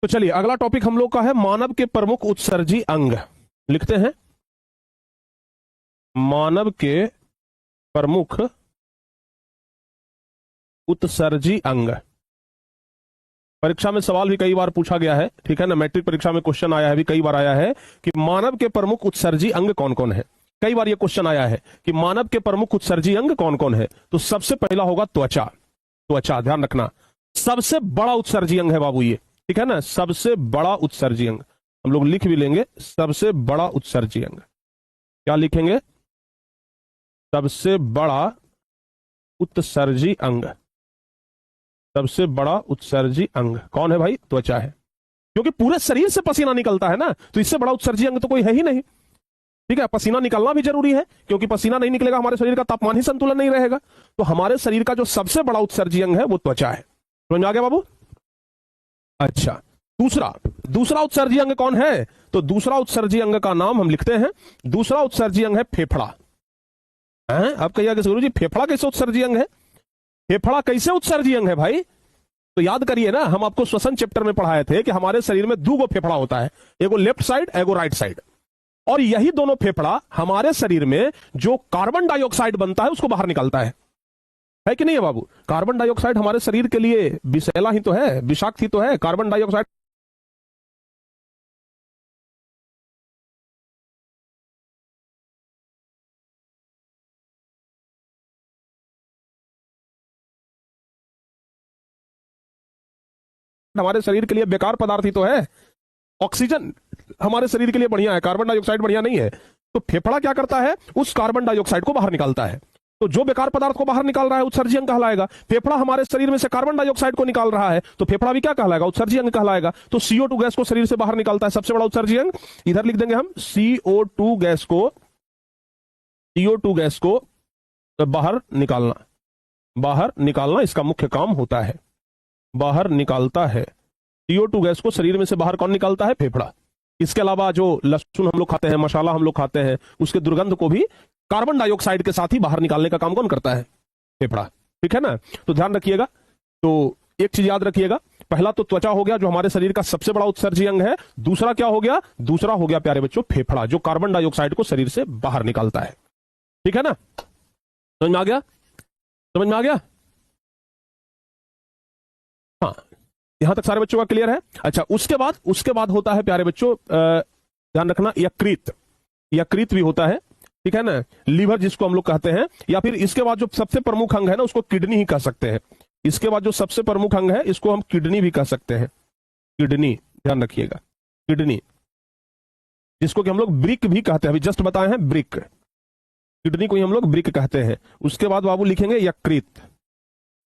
S1: तो चलिए अगला टॉपिक हम लोग का है मानव के प्रमुख उत्सर्जी अंग। लिखते हैं मानव के प्रमुख उत्सर्जी अंग। परीक्षा में सवाल भी कई बार पूछा गया है, ठीक है ना। मैट्रिक परीक्षा में क्वेश्चन आया है, भी कई बार आया है कि मानव के प्रमुख उत्सर्जी अंग कौन कौन है। कई बार यह क्वेश्चन आया है कि मानव के प्रमुख उत्सर्जी अंग कौन कौन है। तो सबसे पहला होगा त्वचा। त्वचा ध्यान रखना, सबसे बड़ा उत्सर्जी अंग है बाबू ये, ठीक है ना। सबसे बड़ा उत्सर्जी अंग हम लोग लिख भी लेंगे, सबसे बड़ा उत्सर्जी अंग। क्या लिखेंगे? सबसे बड़ा उत्सर्जी अंग। सबसे बड़ा उत्सर्जी अंग कौन है भाई? त्वचा है, क्योंकि पूरे शरीर से पसीना निकलता है ना, तो इससे बड़ा उत्सर्जी अंग तो कोई है ही नहीं, ठीक है। पसीना निकलना भी जरूरी है, क्योंकि पसीना नहीं निकलेगा हमारे शरीर का तापमान ही संतुलन नहीं रहेगा। तो हमारे शरीर का जो सबसे बड़ा उत्सर्जी अंग है वो त्वचा है। समझ आ गया बाबू? अच्छा, दूसरा उत्सर्जी अंग कौन है? तो दूसरा उत्सर्जी अंग का नाम हम लिखते हैं, दूसरा उत्सर्जी अंग है फेफड़ा। आप कहिएगा गुरु जी फेफड़ा कैसे उत्सर्जी अंग है? फेफड़ा कैसे उत्सर्जी अंग है भाई? तो याद करिए ना, हम आपको श्वसन चैप्टर में पढ़ाए थे कि हमारे शरीर में दो फेफड़ा होता है, एगो लेफ्ट साइड एगो राइट साइड। और यही दोनों फेफड़ा हमारे शरीर में जो कार्बन डाइऑक्साइड बनता है उसको बाहर निकालता है कि नहीं है बाबू? कार्बन डाइऑक्साइड हमारे शरीर के लिए विषैला ही तो है, विषाक्त ही तो है कार्बन डाइऑक्साइड। हमारे शरीर के लिए बेकार पदार्थ ही तो है। ऑक्सीजन हमारे शरीर के लिए बढ़िया है, कार्बन डाइऑक्साइड बढ़िया नहीं है। तो फेफड़ा क्या करता है? उस कार्बन डाइऑक्साइड को बाहर निकालता है। तो जो बेकार पदार्थ को बाहर निकाल रहा है उत्सर्जी अंग कहलाएगा। फेफड़ा हमारे शरीर में से कार्बन डाइऑक्साइड को निकाल रहा है, तो फेफड़ा भी क्या कहलाएगा? उत्सर्जी अंग कहलाएगा। तो CO2 गैस को शरीर से बाहर निकालता है सबसे बड़ा उत्सर्जी अंग। इधर लिख देंगे हम CO2 गैस को, CO2 गैस को बाहर निकालना, बाहर निकालना इसका मुख्य काम होता है, बाहर निकालता है। CO2 गैस को शरीर में से बाहर कौन निकालता है? फेफड़ा। इसके अलावा जो लहसुन हम लोग खाते हैं, मसाला हम लोग खाते हैं, उसके दुर्गंध को भी कार्बन डाइऑक्साइड के साथ ही बाहर निकालने का काम कौन करता है? फेफड़ा, ठीक है ना। तो ध्यान रखिएगा। तो एक चीज याद रखिएगा, पहला तो त्वचा हो गया जो हमारे शरीर का सबसे बड़ा उत्सर्जी अंग है। दूसरा क्या हो गया? दूसरा हो गया प्यारे बच्चों फेफड़ा, जो कार्बन डाइऑक्साइड को शरीर से बाहर निकालता है, ठीक है ना। समझ में आ गया? समझ में आ गया? हाँ, यहां तक सारे बच्चों का क्लियर है। अच्छा, उसके बाद होता है प्यारे बच्चों, ध्यान रखना, यकृत। यकृत भी होता है, ठीक है ना। लीवर जिसको हम लोग कहते हैं, या फिर इसके बाद जो सबसे प्रमुख अंग है ना उसको किडनी ही कह सकते हैं। इसके बाद जो सबसे प्रमुख अंग है इसको हम किडनी भी कह सकते हैं। किडनी, ध्यान रखिएगा, किडनी, जिसको कि हम लोग ब्रिक भी कहते हैं, अभी जस्ट बताए हैं ब्रिक। किडनी को ही हम लोग ब्रिक कहते हैं। उसके बाद बाबू लिखेंगे यकृत।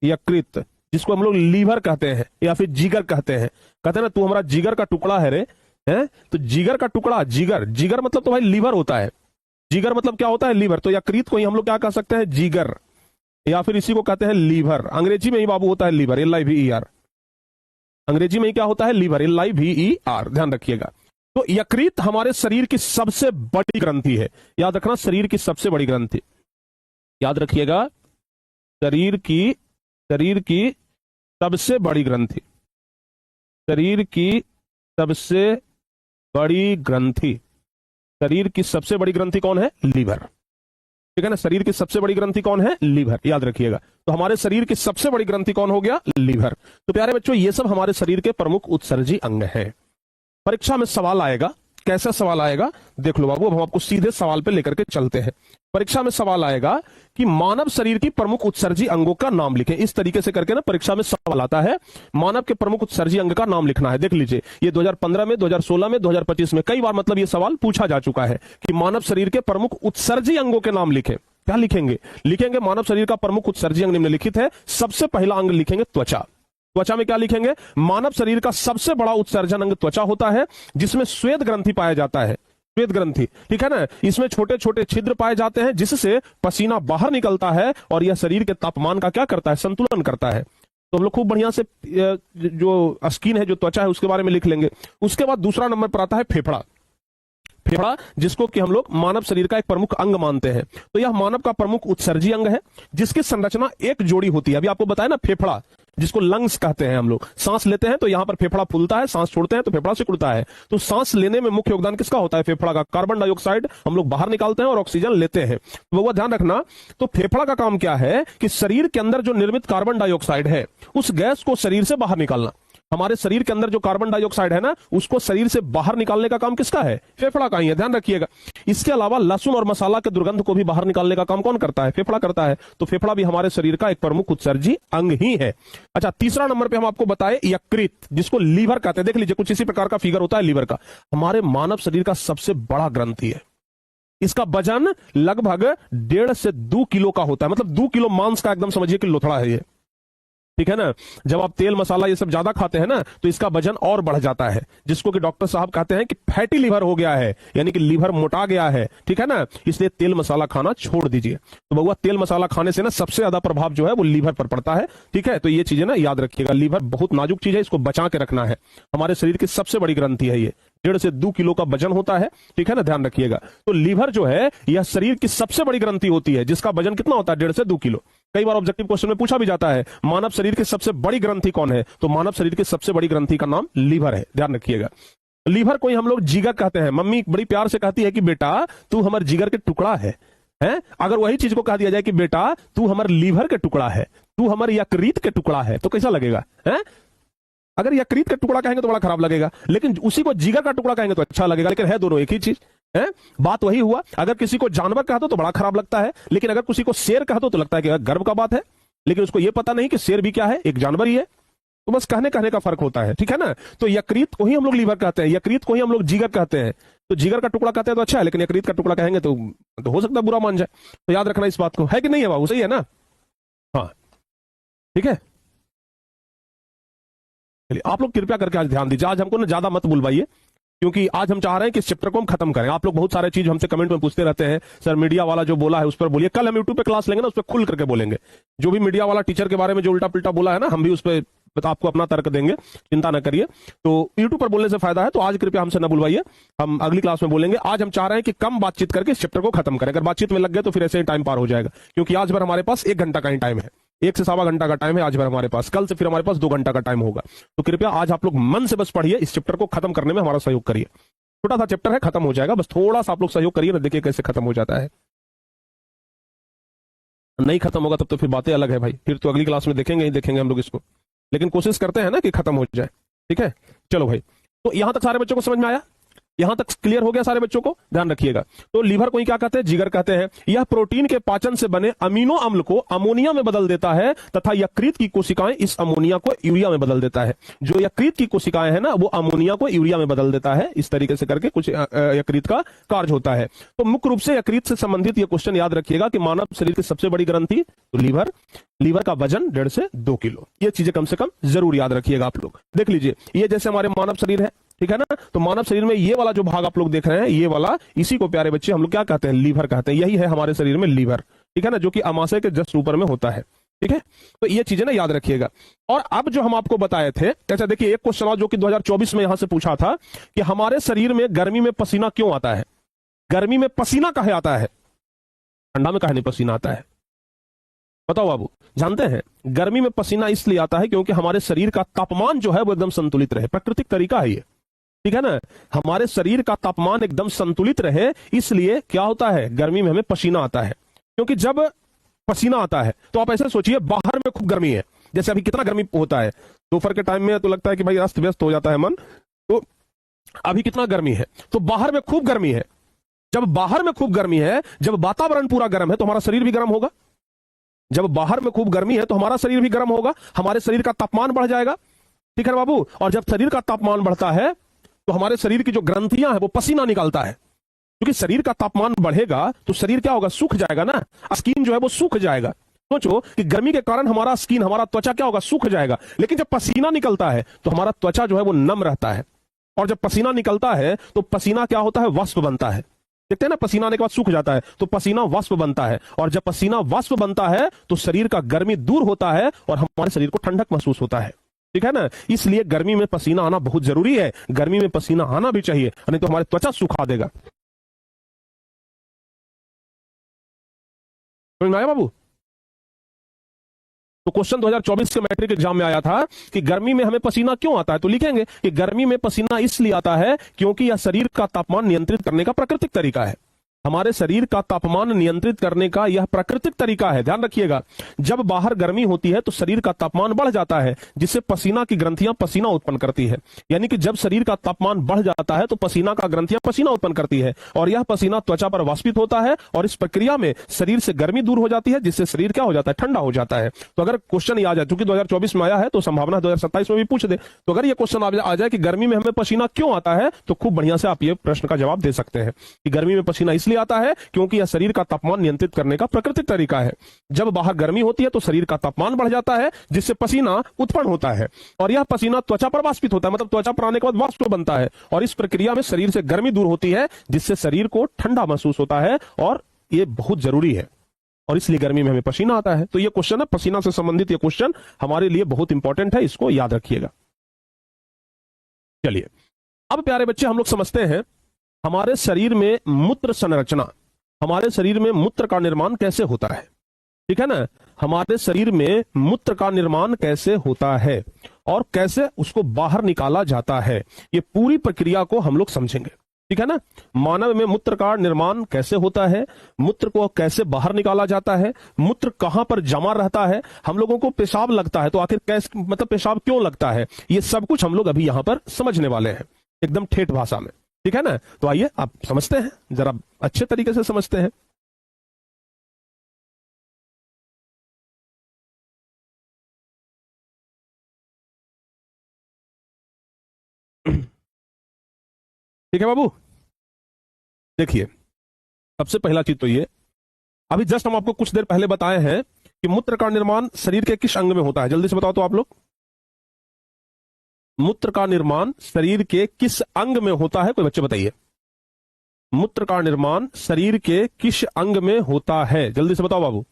S1: यकृत जिसको हम लोग लीवर कहते हैं या फिर जिगर कहते हैं। कहते हैं ना तू हमारा जिगर का टुकड़ा है रे, हैं? तो जिगर का टुकड़ा, जिगर, जिगर मतलब तो भाई लीवर होता है। जिगर मतलब क्या होता है? लीवर। तो यकृत को ही हम लोग क्या कह सकते हैं? जिगर, या फिर इसी को कहते हैं लीवर। अंग्रेजी में ही बाबू होता है लीवर, LIVER। अंग्रेजी में ही क्या होता है? Liver, LIVER। ध्यान रखिएगा। तो यकृत हमारे शरीर की सबसे बड़ी ग्रंथि है। याद रखना, शरीर की सबसे बड़ी ग्रंथि, याद रखिएगा, शरीर की सबसे बड़ी ग्रंथि, शरीर की सबसे बड़ी ग्रंथि। शरीर की सबसे बड़ी ग्रंथि कौन है? लीवर, ठीक है ना। शरीर की सबसे बड़ी ग्रंथि कौन है? लीवर, याद रखिएगा। तो हमारे शरीर की सबसे बड़ी ग्रंथि कौन हो गया? लीवर। तो प्यारे बच्चों, ये सब हमारे शरीर के प्रमुख उत्सर्जी अंग हैं। परीक्षा में सवाल आएगा, कैसा सवाल आएगा देख लो बाबू। अब हम आपको सीधे सवाल पे लेकर के चलते हैं। परीक्षा में सवाल आएगा कि मानव शरीर की प्रमुख उत्सर्जी अंगों का नाम लिखें। इस तरीके से करके ना परीक्षा में सवाल आता है, मानव के प्रमुख उत्सर्जी अंग का नाम लिखना है। देख लीजिए, ये 2015 में, 2016 में, 2025 में कई बार मतलब ये सवाल पूछा जा चुका है कि मानव शरीर के प्रमुख उत्सर्जी अंगों के नाम लिखें। क्या लिखेंगे? लिखेंगे मानव शरीर का प्रमुख उत्सर्जी अंग निम्नलिखित है। सबसे पहला अंग लिखेंगे त्वचा। त्वचा में क्या लिखेंगे? मानव शरीर का सबसे बड़ा उत्सर्जन अंग त्वचा होता है, जिसमें श्वेत ग्रंथि पाया जाता है। श्वेत ग्रंथि, ठीक है ना। इसमें छोटे छोटे छिद्र पाए जाते हैं, जिससे पसीना बाहर निकलता है और यह शरीर के तापमान का क्या करता है? संतुलन करता है। तो हम लोग खूब बढ़िया से जो स्किन है, जो त्वचा है, उसके बारे में लिख लेंगे। उसके बाद दूसरा नंबर पर आता है फेफड़ा। फेफड़ा, जिसको कि हम लोग मानव शरीर का एक प्रमुख अंग मानते हैं। तो यह मानव का प्रमुख उत्सर्जी अंग है, जिसकी संरचना एक जोड़ी होती है। अभी आपको बताया ना, फेफड़ा जिसको लंग्स कहते हैं। हम लोग सांस लेते हैं तो यहां पर फेफड़ा फूलता है, सांस छोड़ते हैं तो फेफड़ा सिकुड़ता है। तो सांस लेने में मुख्य योगदान किसका होता है? फेफड़ा का। कार्बन डाइऑक्साइड हम लोग बाहर निकालते हैं और ऑक्सीजन लेते हैं। तो वो ध्यान रखना। तो फेफड़ा का काम क्या है कि शरीर के अंदर जो निर्मित कार्बन डाइऑक्साइड है, उस गैस को शरीर से बाहर निकालना। हमारे शरीर के अंदर जो कार्बन डाइऑक्साइड है ना, उसको शरीर से बाहर निकालने का काम किसका है? फेफड़ा का ही है, ध्यान रखिएगा। इसके अलावा लहसुन और मसाला के दुर्गंध को भी बाहर निकालने का काम कौन करता है? फेफड़ा करता है। तो फेफड़ा भी हमारे शरीर का एक प्रमुख उत्सर्जी अंग ही है। अच्छा, तीसरा नंबर पे हम आपको बताएं यकृत, जिसको लीवर कहते हैं। देख लीजिए, कुछ इसी प्रकार का फिगर होता है लीवर का। हमारे मानव शरीर का सबसे बड़ा ग्रंथि है। इसका वजन लगभग 1.5 से 2 किलो का होता है। मतलब 2 किलो मांस का एकदम समझिए कि लोथड़ा है ये, ठीक है ना। जब आप तेल मसाला ये सब ज्यादा खाते हैं ना, तो इसका वजन और बढ़ जाता है, जिसको कि डॉक्टर साहब कहते हैं कि फैटी लीवर हो गया है, यानी कि लीवर मोटा गया है, ठीक है ना। इसलिए तेल मसाला खाना छोड़ दीजिए। तो बउआ, तेल मसाला खाने से ना सबसे ज्यादा प्रभाव जो है वो लीवर पर पड़ता है, ठीक है। तो ये चीजें ना याद रखिएगा। लीवर बहुत नाजुक चीज है, इसको बचा के रखना है। हमारे शरीर की सबसे बड़ी ग्रंथि है ये। 1.5 से 2 किलो का वजन होता है, ठीक है ना, ध्यान रखिएगा। तो लीवर जो है, यह शरीर की सबसे बड़ी ग्रंथि होती है, जिसका वजन कितना होता है? 1.5 से 2 किलो। कई बार ऑब्जेक्टिव क्वेश्चन में पूछा भी जाता है, मानव शरीर की सबसे बड़ी ग्रंथि कौन है? तो मानव शरीर की सबसे बड़ी ग्रंथि का नाम लीवर है, ध्यान रखिएगा। लीवर को ही हम लोग जिगर कहते हैं। मम्मी बड़ी प्यार से कहती है कि बेटा तू हमारे जिगर के टुकड़ा है। अगर वही चीज को कह दिया जाए कि बेटा तू हमारे लीवर के टुकड़ा है, तू हमारे यकृत के टुकड़ा है, तो कैसा लगेगा? अगर यकृत का टुकड़ा कहेंगे तो बड़ा खराब लगेगा, लेकिन उसी को जिगर का टुकड़ा कहेंगे तो अच्छा लगेगा। लेकिन है दोनों एक ही चीज है। बात वही हुआ। अगर किसी को जानवर कह दो तो बड़ा खराब लगता है, लेकिन अगर किसी को शेर कह दो तो लगता है कि गर्व का बात है। लेकिन उसको यह पता नहीं कि शेर भी क्या है, एक जानवर ही है। तो बस कहने का फर्क होता है, ठीक है ना। तो यकृत को ही हम लोग लीवर कहते हैं, यकृत को ही हम लोग जिगर कहते हैं। तो जिगर का टुकड़ा कहते हैं तो अच्छा है, लेकिन यकृत का टुकड़ा कहेंगे तो हो सकता है बुरा मान जाए। तो याद रखना इस बात को, है कि नहीं है बाबू? सही है ना? हाँ, ठीक है। आप लोग कृपया करके आज ध्यान दीजिए। आज हमको ना ज्यादा मत बुलवाइए, क्योंकि आज हम चाह रहे हैं कि इस चैप्टर को हम खत्म करें। आप लोग बहुत सारे चीज हमसे कमेंट में पूछते रहते हैं, सर मीडिया वाला जो बोला है उस पर बोलिए। कल हम यूट्यूब पे क्लास लेंगे ना, उस पर खुल करके बोलेंगे। जो भी मीडिया वाला टीचर के बारे में जो उल्टा पुल्टा बोला है ना, हम भी उस पर आपको अपना तर्क देंगे, चिंता न करिए। तो यूट्यूब पर बोलने से फायदा है, तो आज कृपया हमसे न बुलवाइए, हम अगली क्लास में बोलेंगे। आज हम चाह रहे हैं कि कम बातचीत करके इस चैप्टर को खत्म करें। अगर बातचीत में लग गए तो फिर ऐसे ही टाइम पार हो जाएगा, क्योंकि आज भर हमारे पास 1 घंटा का ही टाइम है, 1 से 1.25 घंटा का टाइम है आज भर हमारे पास। कल से फिर हमारे पास 2 घंटा का टाइम होगा। तो कृपया आज आप लोग मन से बस पढ़िए, इस चैप्टर को खत्म करने में हमारा सहयोग करिए। छोटा सा चैप्टर है, खत्म हो जाएगा, बस थोड़ा सा आप लोग सहयोग करिए ना, देखिए कैसे खत्म हो जाता है। नहीं खत्म होगा तब तो फिर बातें अलग है भाई, फिर तो अगली क्लास में देखेंगे ही देखेंगे हम लोग इसको। लेकिन कोशिश करते हैं ना कि खत्म हो जाए, ठीक है। चलो भाई, तो यहां तक सारे बच्चों को समझ में आया? यहां तक क्लियर हो गया सारे बच्चों को? ध्यान रखिएगा। तो लीवर को ही क्या कहते हैं? जिगर कहते हैं। यह प्रोटीन के पाचन से बने अमीनो अम्ल को अमोनिया में बदल देता है, तथा यकृत की कोशिकाएं इस अमोनिया को यूरिया में बदल देता है। जो यकृत की कोशिकाएं है ना, वो अमोनिया को यूरिया में बदल देता है। इस तरीके से करके कुछ यकृत का कार्य होता है। तो मुख्य रूप से यकृत से संबंधित यह क्वेश्चन याद रखिएगा कि मानव शरीर की सबसे बड़ी ग्रंथि तो लीवर, लीवर का वजन 1.5 से 2 किलो। ये चीजें कम से कम जरूर याद रखिएगा आप लोग। देख लीजिए, ये जैसे हमारे मानव शरीर है, ठीक है ना। तो मानव शरीर में ये वाला जो भाग आप लोग देख रहे हैं, ये वाला, इसी को प्यारे बच्चे हम लोग क्या कहते हैं? लीवर कहते हैं। यही है हमारे शरीर में लीवर, ठीक है ना, जो कि अमाशय के जस्ट ऊपर में होता है, ठीक है। तो ये चीजें ना याद रखिएगा। और अब जो हम आपको बताए थे, अच्छा देखिए, एक क्वेश्चन जो कि 2024 में यहां से पूछा था कि हमारे शरीर में गर्मी में पसीना क्यों आता है? गर्मी में पसीना काहे आता है? ठंडा में काहे नहीं पसीना आता है? बताओ बाबू, जानते हैं? गर्मी में पसीना इसलिए आता है क्योंकि हमारे शरीर का तापमान जो है वो एकदम संतुलित रहे। प्राकृतिक तरीका है ये, ठीक है ना। हमारे शरीर का तापमान एकदम संतुलित रहे, इसलिए क्या होता है? गर्मी में हमें पसीना आता है। क्योंकि जब पसीना आता है, तो आप ऐसे सोचिए बाहर में खूब गर्मी है, जैसे अभी कितना गर्मी होता है दोपहर के टाइम में, तो लगता है कि भाई अस्त व्यस्त हो जाता है मन, तो अभी कितना गर्मी है, तो बाहर में खूब गर्मी है। जब बाहर में खूब गर्मी है, जब वातावरण पूरा गर्म है, तो हमारा शरीर भी गर्म होगा। जब बाहर में खूब गर्मी है तो हमारा शरीर भी गर्म होगा, हमारे शरीर का तापमान बढ़ जाएगा, ठीक है बाबू। और जब शरीर का तापमान बढ़ता है तो हमारे शरीर की जो ग्रंथियां हैं वो पसीना निकालता है, क्योंकि शरीर का तापमान बढ़ेगा तो शरीर क्या होगा, सूख जाएगा ना, स्किन जो है वो सूख जाएगा। सोचो कि गर्मी के कारण हमारा स्किन, हमारा त्वचा क्या होगा, सूख जाएगा। लेकिन जब पसीना निकलता है तो हमारा त्वचा जो है वो नम रहता है, और जब पसीना निकलता है तो पसीना क्या होता है, वाष्प बनता है। देखते हैं ना, पसीना आने के बाद सूख जाता है तो पसीना वाष्प बनता है, और जब पसीना वाष्प बनता है तो शरीर का गर्मी दूर होता है और हमारे शरीर को ठंडक महसूस होता है, ठीक है ना। इसलिए गर्मी में पसीना आना बहुत जरूरी है, गर्मी में पसीना आना भी चाहिए, नहीं तो हमारी त्वचा सुखा देगा। समझ में आया बाबू? तो क्वेश्चन 2024 के मैट्रिक एग्जाम में आया था कि गर्मी में हमें पसीना क्यों आता है, तो लिखेंगे कि गर्मी में पसीना इसलिए आता है क्योंकि यह शरीर का तापमान नियंत्रित करने का प्राकृतिक तरीका है। हमारे शरीर का तापमान नियंत्रित करने का यह प्राकृतिक तरीका है, ध्यान रखिएगा। जब बाहर गर्मी होती है तो शरीर का तापमान बढ़ जाता है, जिससे पसीना की ग्रंथियां पसीना उत्पन्न करती है। यानी कि जब शरीर का तापमान बढ़ जाता है तो पसीना का ग्रंथियां पसीना उत्पन्न करती है, और यह पसीना त्वचा पर वाष्पित होता है, और इस प्रक्रिया में शरीर से गर्मी दूर हो जाती है, जिससे शरीर क्या हो जाता है, ठंडा हो जाता है। तो अगर क्वेश्चन आ जाए, चूंकि 2024 में आया है तो संभावना 2027 में भी पूछ दे, तो अगर यह क्वेश्चन आ जाए कि गर्मी में हमें पसीना क्यों आता है, तो खूब बढ़िया से आप ये प्रश्न का जवाब दे सकते हैं कि गर्मी में पसीना इसलिए आता है क्योंकि यह शरीर का तापमान नियंत्रित करने का प्राकृतिक तरीका है। जब बाहर गर्मी होती है तो शरीर का तापमान बढ़ जाता है, जिससे पसीना उत्पन्न होता है, और यह पसीना त्वचा पर वाष्पित होता है, मतलब त्वचा पर आने के बाद वाष्प बनता है, और इस प्रक्रिया में शरीर से गर्मी दूर होती है, जिससे शरीर को ठंडा महसूस होता है, और यह बहुत जरूरी है, और इसलिए गर्मी में हमें पसीना आता है। तो यह क्वेश्चन है, पसीना से संबंधित यह क्वेश्चन हमारे लिए बहुत इंपॉर्टेंट है, इसको याद रखिएगा। चलिए अब प्यारे बच्चे हम लोग समझते हैं हमारे शरीर में मूत्र संरचना, हमारे शरीर में मूत्र का निर्माण कैसे होता है, ठीक है ना। हमारे शरीर में मूत्र का निर्माण कैसे होता है और कैसे उसको बाहर निकाला जाता है, ये पूरी प्रक्रिया को हम लोग समझेंगे, ठीक है ना। मानव में मूत्र का निर्माण कैसे होता है, मूत्र को कैसे बाहर निकाला जाता है, मूत्र कहां पर जमा रहता है, हम लोगों को पेशाब लगता है तो आखिर कैसे, मतलब पेशाब क्यों लगता है, ये सब कुछ हम लोग अभी यहां पर समझने वाले हैं एकदम ठेठ भाषा में, ठीक है ना। तो आइए आप समझते हैं, जरा अच्छे तरीके से समझते हैं। ठीक है बाबू, देखिए सबसे पहला चीज तो ये, अभी जस्ट हम आपको कुछ देर पहले बताए हैं कि मूत्र का निर्माण शरीर के किस अंग में होता है, जल्दी से बताओ तो आप लोग। मूत्र का निर्माण शरीर के किस अंग में होता है, कोई बच्चे बताइए। मूत्र का निर्माण शरीर के किस अंग में होता है, जल्दी से बताओ बाबू।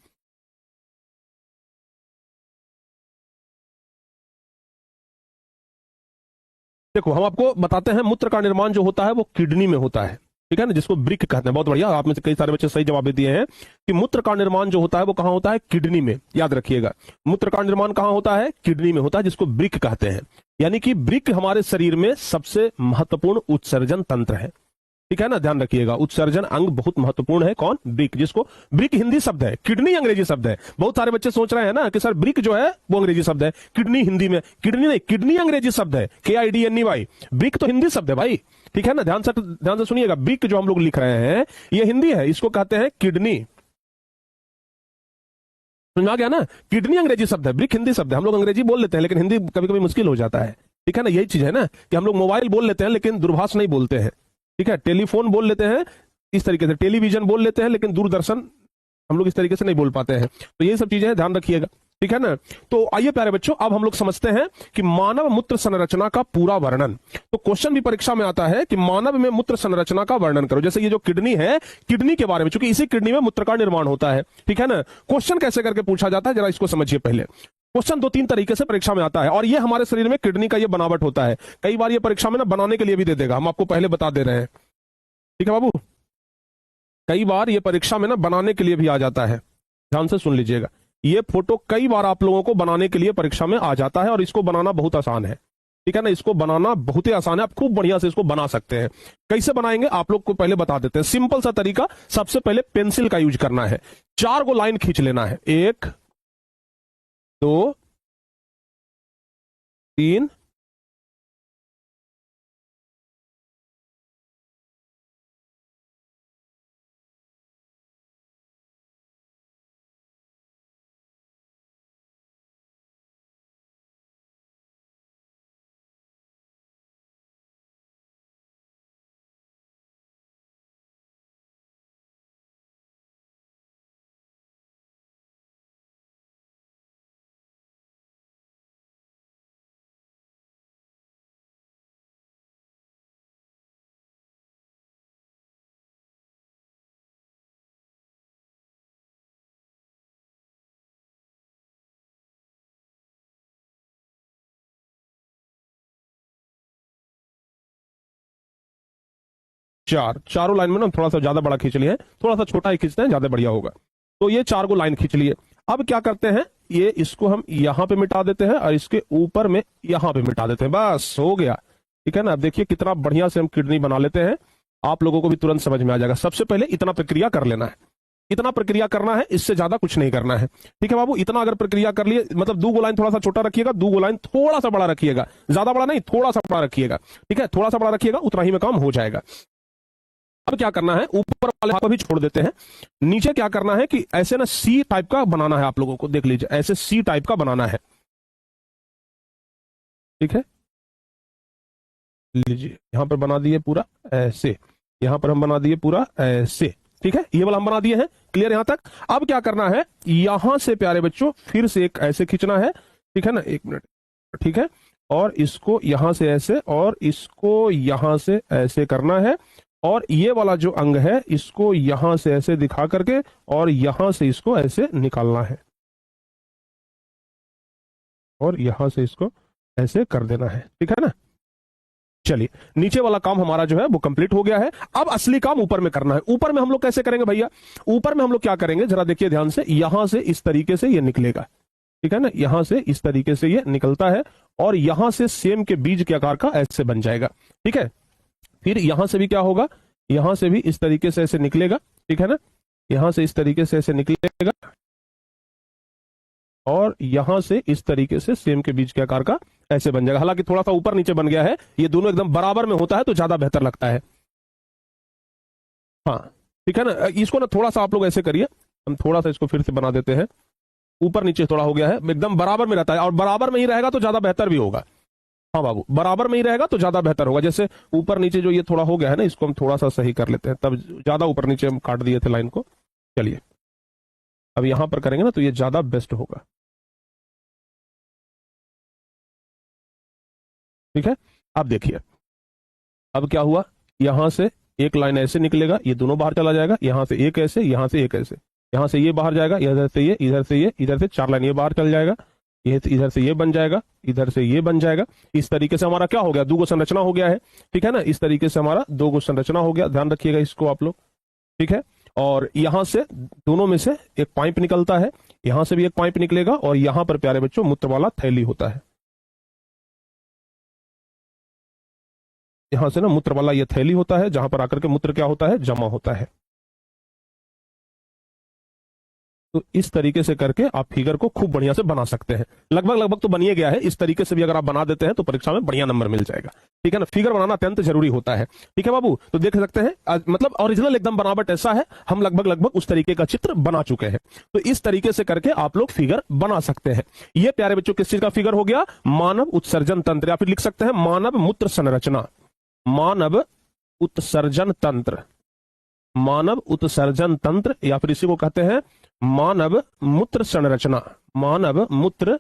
S1: देखो हम आपको बताते हैं, मूत्र का निर्माण जो होता है वो किडनी में होता है, ठीक है ना, जिसको ब्रिक कहते हैं। बहुत बढ़िया, आप में से कई सारे बच्चे सही जवाब दिए हैं कि मूत्र का निर्माण जो होता है वो कहां होता है, किडनी में। याद रखिएगा, मूत्र का निर्माण कहां होता है, किडनी में होता है, जिसको ब्रिक कहते हैं। यानी कि ब्रिक हमारे शरीर में सबसे महत्वपूर्ण उत्सर्जन तंत्र है, ठीक है ना, ध्यान रखिएगा। उत्सर्जन अंग बहुत महत्वपूर्ण है, कौन, ब्रिक, जिसको ब्रिक हिंदी शब्द है, किडनी अंग्रेजी शब्द है। बहुत सारे बच्चे सोच रहे हैं ना कि सर ब्रिक जो है वो अंग्रेजी शब्द है, किडनी हिंदी में, किडनी नहीं, किडनी अंग्रेजी शब्द है, KIDNEY, ब्रिक तो हिंदी शब्द है भाई, ठीक है ना। ध्यान से सुनिएगा, ब्रिक जो हम लोग लिख रहे हैं ये हिंदी है, इसको कहते हैं किडनी। समझ आ गया ना, किडनी अंग्रेजी शब्द है, ब्रिक हिंदी शब्द है। हम लोग अंग्रेजी बोल लेते हैं लेकिन हिंदी कभी कभी मुश्किल हो जाता है, ठीक है ना। यही चीज है ना कि हम लोग मोबाइल बोल लेते हैं लेकिन दूरभाष नहीं बोलते हैं, ठीक है। टेलीफोन बोल लेते हैं इस तरीके से, टेलीविजन बोल लेते हैं लेकिन दूरदर्शन हम लोग इस तरीके से नहीं बोल पाते हैं। तो ये सब चीजें हैं, ध्यान रखिएगा, ठीक है ना। तो आइए प्यारे बच्चों, अब हम लोग समझते हैं कि मानव मूत्र संरचना का पूरा वर्णन। तो क्वेश्चन भी परीक्षा में आता है कि मानव में मूत्र संरचना का वर्णन करो। जैसे ये जो किडनी है, किडनी के बारे में, क्योंकि इसी किडनी में मूत्र का निर्माण होता है, ठीक है ना। क्वेश्चन कैसे करके पूछा जाता है, जरा इसको समझिए पहले। क्वेश्चन 2-3 तरीके से परीक्षा में आता है, और ये हमारे शरीर में किडनी का ये बनावट होता है। कई बार ये परीक्षा में ना बनाने के लिए भी दे देगा, हम आपको पहले बता दे रहे हैं, ठीक है बाबू। कई बार ये परीक्षा में ना बनाने के लिए भी आ जाता है, ध्यान से सुन लीजिएगा। ये फोटो कई बार आप लोगों को बनाने के लिए परीक्षा में आ जाता है, और इसको बनाना बहुत आसान है, ठीक है ना। इसको बनाना बहुत ही आसान है, आप खूब बढ़िया से इसको बना सकते हैं। कैसे बनाएंगे आप लोग को पहले बता देते हैं। सिंपल सा तरीका, सबसे पहले पेंसिल का यूज करना है। 4 गो लाइन खींच लेना है, 1 2 3 4, चारों लाइन में ना थोड़ा सा ज्यादा बड़ा खींच लिए, थोड़ा सा छोटा ही खींचते हैं, ज्यादा बढ़िया होगा। तो ये 4 गो लाइन खींच लिए। अब क्या करते हैं, ये इसको हम यहां पे मिटा देते हैं और इसके ऊपर में यहां पे मिटा देते हैं, बस हो गया। ठीक है ना। अब देखिए कितना बढ़िया से हम किडनी बना लेते हैं, आप लोगों को भी तुरंत समझ में आ जाएगा। सबसे पहले इतना प्रक्रिया कर लेना है, इतना प्रक्रिया करना है, इससे ज्यादा कुछ नहीं करना है। ठीक है बाबू, इतना अगर प्रक्रिया कर लिए, मतलब 2 गो लाइन थोड़ा सा छोटा रखिएगा, 2 गो लाइन थोड़ा सा बड़ा रखिएगा, ज्यादा बड़ा नहीं, थोड़ा सा बड़ा रखिएगा। ठीक है, थोड़ा सा बड़ा रखिएगा, उतना ही में काम हो जाएगा। अब क्या करना है, ऊपर वाले हाथ को भी छोड़ देते हैं। नीचे क्या करना है कि ऐसे ना सी टाइप का बनाना है, आप लोगों को देख लीजिए, ऐसे सी टाइप का बनाना है। ठीक है, लीजिए यहां पर बना दिए पूरा ऐसे, यहां पर हम बना दिए पूरा ऐसे। ठीक है, ये वाला हम बना दिए हैं, क्लियर यहां तक। अब क्या करना है, यहां से प्यारे बच्चों फिर से एक ऐसे खींचना है। ठीक है ना, 1 मिनट। ठीक है, और इसको यहां से ऐसे, और इसको यहां से ऐसे करना है। और ये वाला जो अंग है इसको यहां से ऐसे दिखा करके और यहां से इसको ऐसे निकालना है, और यहां से इसको ऐसे कर देना है। ठीक है ना। चलिए, नीचे वाला काम हमारा जो है वो कंप्लीट हो गया है। अब असली काम ऊपर में करना है। ऊपर में हम लोग कैसे करेंगे भैया, ऊपर में हम लोग क्या करेंगे जरा देखिए ध्यान से। यहां से इस तरीके से ये निकलेगा, ठीक है ना, यहां से इस तरीके से ये निकलता है, और यहां से सेम के बीज के आकार का ऐसे बन जाएगा। ठीक है, फिर यहां से भी क्या होगा, यहां से भी इस तरीके से ऐसे निकलेगा। ठीक है ना, यहां से इस तरीके से ऐसे निकलेगा, और यहां से इस तरीके से सेम के बीज के आकार का ऐसे बन जाएगा। हालांकि थोड़ा सा ऊपर नीचे बन गया है, ये दोनों एकदम बराबर में होता है तो ज्यादा बेहतर लगता है। हाँ, ठीक है ना। इसको ना थोड़ा सा आप लोग ऐसे करिए, हम थोड़ा सा इसको फिर से बना देते हैं। ऊपर नीचे थोड़ा हो गया है, एकदम बराबर में रहता है, और बराबर में ही रहेगा तो ज्यादा बेहतर भी होगा। हाँ बाबू, बराबर में ही रहेगा तो ज्यादा बेहतर होगा। जैसे ऊपर नीचे जो ये थोड़ा हो गया है ना, इसको हम थोड़ा सा सही कर लेते हैं, तब ज्यादा ऊपर नीचे हम काट दिए थे लाइन को। चलिए, अब यहां पर करेंगे ना तो ये ज्यादा बेस्ट होगा। ठीक है, अब देखिए, अब क्या हुआ, यहां से एक लाइन ऐसे निकलेगा, ये दोनों बाहर चला जाएगा, यहां से एक ऐसे, यहां से एक ऐसे, यहां से ये बाहर जाएगा, इधर से ये, इधर से ये, इधर से 4 लाइन ये बाहर चल जाएगा, ये इधर से ये बन जाएगा, इधर से ये बन जाएगा। इस तरीके से हमारा क्या हो गया, 2 गो संरचना हो गया है। ठीक है ना, इस तरीके से हमारा 2 गो संरचना हो गया, ध्यान रखिएगा इसको आप लोग। ठीक है, और यहां से दोनों में से एक पाइप निकलता है, यहां से भी एक पाइप निकलेगा, और यहां पर प्यारे बच्चों मूत्र वाला थैली होता है। यहां से ना मूत्र वाला ये थैली होता है, जहां पर आकर के मूत्र क्या होता है, जमा होता है। तो इस तरीके से करके आप फिगर को खूब बढ़िया से बना सकते हैं। लगभग लगभग तो बनिए गया है, इस तरीके से भी अगर आप बना देते हैं तो परीक्षा में बढ़िया नंबर मिल जाएगा। ठीक है ना, फिगर बनाना अत्यंत जरूरी होता है। ठीक है बाबू, तो देख सकते हैं मतलब ओरिजिनल एकदम बनावट ऐसा है, हम लगभग लगभग उस तरीके का चित्र बना चुके हैं। तो इस तरीके से करके आप लोग फिगर बना सकते हैं। ये प्यारे बच्चों किस चीज का फिगर हो गया, मानव उत्सर्जन तंत्र, या फिर लिख सकते हैं मानव मूत्र संरचना, मानव उत्सर्जन तंत्र, मानव उत्सर्जन तंत्र, या फिर इसी को कहते हैं मानव मूत्र संरचना, मानव मूत्र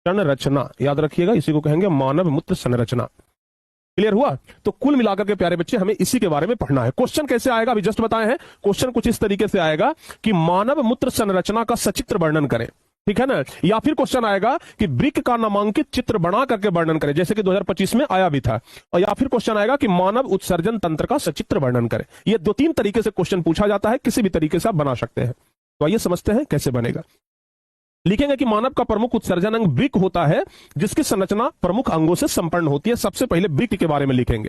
S1: संरचना, याद रखिएगा, इसी को कहेंगे मानव मूत्र संरचना। क्लियर हुआ। तो कुल मिलाकर के प्यारे बच्चे हमें इसी के बारे में पढ़ना है। क्वेश्चन कैसे आएगा अभी जस्ट बताए हैं, क्वेश्चन कुछ इस तरीके से आएगा कि मानव मूत्र संरचना का सचित्र वर्णन करें। ठीक है ना, या फिर क्वेश्चन आएगा कि वृक्क का नामांकित चित्र बना करके वर्णन करें, जैसे कि 2025 में आया भी था। और या फिर क्वेश्चन आएगा कि मानव उत्सर्जन तंत्र का सचित्र वर्णन करें। ये 2-3 तरीके से क्वेश्चन पूछा जाता है, किसी भी तरीके से आप बना सकते हैं। तो आइए समझते हैं कैसे बनेगा। लिखेंगे कि मानव का प्रमुख उत्सर्जन अंग वृक्क होता है, जिसकी संरचना प्रमुख अंगों से संपन्न होती है। सबसे पहले वृक्क के बारे में लिखेंगे।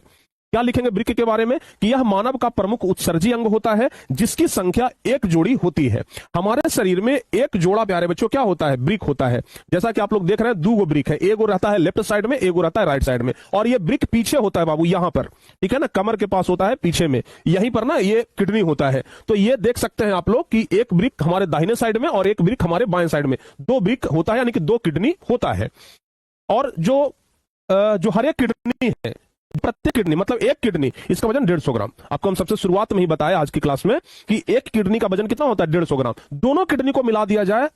S1: क्या लिखेंगे वृक्क के बारे में? कि यह मानव का प्रमुख उत्सर्जी अंग होता है, जिसकी संख्या एक जोड़ी होती है। हमारे शरीर में एक जोड़ा प्यारे बच्चों क्या होता है? वृक्क होता है। जैसा कि आप लोग देख रहे हैं, 2 वृक्क है, एक रहता है लेफ्ट साइड में, एक रहता है राइट साइड में, और ये वृक्क पीछे होता है बाबू, यहां पर, ठीक है ना, कमर के पास होता है पीछे में, यहीं पर ना ये किडनी होता है। तो ये देख सकते हैं आप लोग कि एक वृक्क हमारे दाहिने साइड में और एक वृक्क हमारे बाएं साइड में, 2 वृक्क होता है, यानी कि 2 किडनी होता है। और जो हर एक किडनी है, प्रत्येक किडनी मतलब एक किडनी, इसका वजन 150 ग्राम। आपको हम सबसे शुरुआत में ही बताया आज की क्लास में कि एक किडनी का वजन कितना होता है? 150 ग्राम। दोनों किडनी को मिला दिया जाए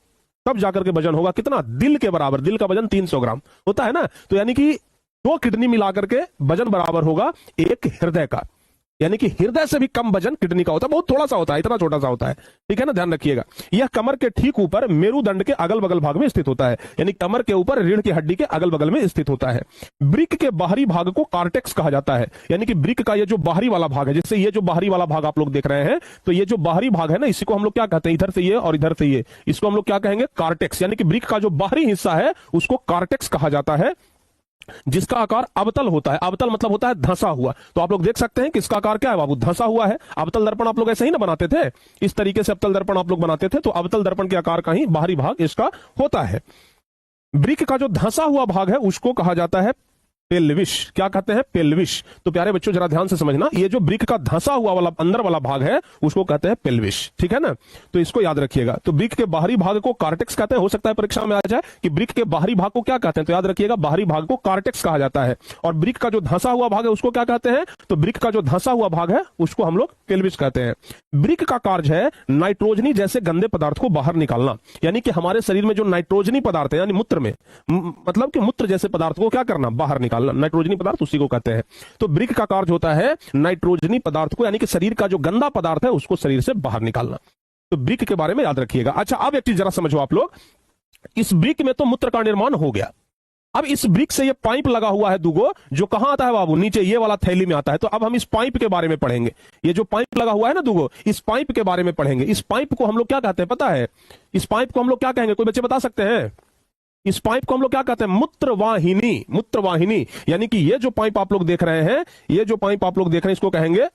S1: तब जाकर के वजन होगा कितना? दिल के बराबर। दिल का वजन 300 ग्राम होता है ना। तो यानी कि 2 किडनी मिलाकर के वजन बराबर होगा एक हृदय का, यानी कि हृदय से भी कम वजन किडनी का होता है, बहुत थोड़ा सा होता है, इतना छोटा सा होता है, ठीक है ना, ध्यान रखिएगा। यह कमर के ठीक ऊपर मेरुदंड के अगल बगल भाग में स्थित होता है, यानी कमर के ऊपर रीढ़ की हड्डी के अगल बगल में स्थित होता है। वृक्क के बाहरी भाग को कार्टेक्स कहा जाता है, यानी कि वृक्क का ये जो बाहरी वाला भाग है, जैसे ये जो बाहरी वाला भाग आप लोग देख रहे हैं, तो ये जो बाहरी भाग है ना, इसी को हम लोग क्या कहते हैं? इधर से ये और इधर से ये, इसको हम लोग क्या कहेंगे? कार्टेक्स। यानी कि वृक्क का जो बाहरी हिस्सा है उसको कार्टेक्स कहा जाता है, जिसका आकार अवतल होता है। अवतल मतलब होता है धंसा हुआ। तो आप लोग देख सकते हैं कि इसका आकार क्या है बाबू? धंसा हुआ है। अवतल दर्पण आप लोग ऐसे ही ना बनाते थे, इस तरीके से अवतल दर्पण आप लोग बनाते थे, तो अवतल दर्पण के आकार का ही बाहरी भाग इसका होता है। वृक्क का जो धंसा हुआ भाग है उसको कहा जाता है पेल्विस। क्या कहते हैं? पेल्विस। तो प्यारे बच्चों जरा ध्यान से समझना, ये जो वृक्क का धंसा हुआ वाला अंदर वाला भाग है उसको कहते हैं पेल्विस, ठीक है ना। तो इसको याद रखिएगा। तो वृक्क के बाहरी भाग को कार्टेक्स कहते हैं। हो सकता है परीक्षा में आ जाए कि वृक्क के बाहरी भाग को क्या कहते हैं, तो याद रखिएगा बाहरी भाग को कार्टेक्स कहा जाता है। और वृक्क का जो धंसा हुआ भाग है उसको क्या कहते हैं? तो वृक्क का जो धंसा हुआ भाग है उसको हम लोग पेल्विस कहते हैं। वृक्क का कार्य है नाइट्रोजनी जैसे गंदे पदार्थ को बाहर निकालना, यानी कि हमारे शरीर में जो नाइट्रोजनी पदार्थ है, यानी मूत्र में, मतलब कि मूत्र जैसे पदार्थ को क्या करना? बाहर निकालना। नाइट्रोजनी पदार्थ उसी को कहते हैं। तो वृक्क का कार्य होता है नाइट्रोजनी पदार्थ को, यानी कि शरीर का जो गंदा पदार्थ है उसको शरीर से बाहर निकालना। तो वृक्क के बारे में याद रखिएगा। अच्छा, अब एक चीज जरा समझो आप लोग, इस वृक्क में तो मूत्र का निर्माण हो गया। अब इस वृक्क से ये पाइप लगा हुआ है दुगो, जो कहां आता है बाबू? नीचे ये वाला थैली में आता है। तो अब हम इस पाइप के बारे में पढ़ेंगे। ये जो पाइप लगा हुआ है ना दुगो, इस पाइप के बारे में पढ़ेंगे। इस पाइप को हम लोग क्या कहते हैं पता है? इस पाइप को हम लोग क्या कहेंगे? कोई बच्चे बता सकते हैं? इस पाइप को हम लोग क्या कहते हैं? मूत्रवाहिनी। मूत्रवाहिनी, यानी कि ये जो पाइप आप लोग देख रहे हैं, ये जो पाइप आप लोग देख रहे हैं, इसको कहेंगे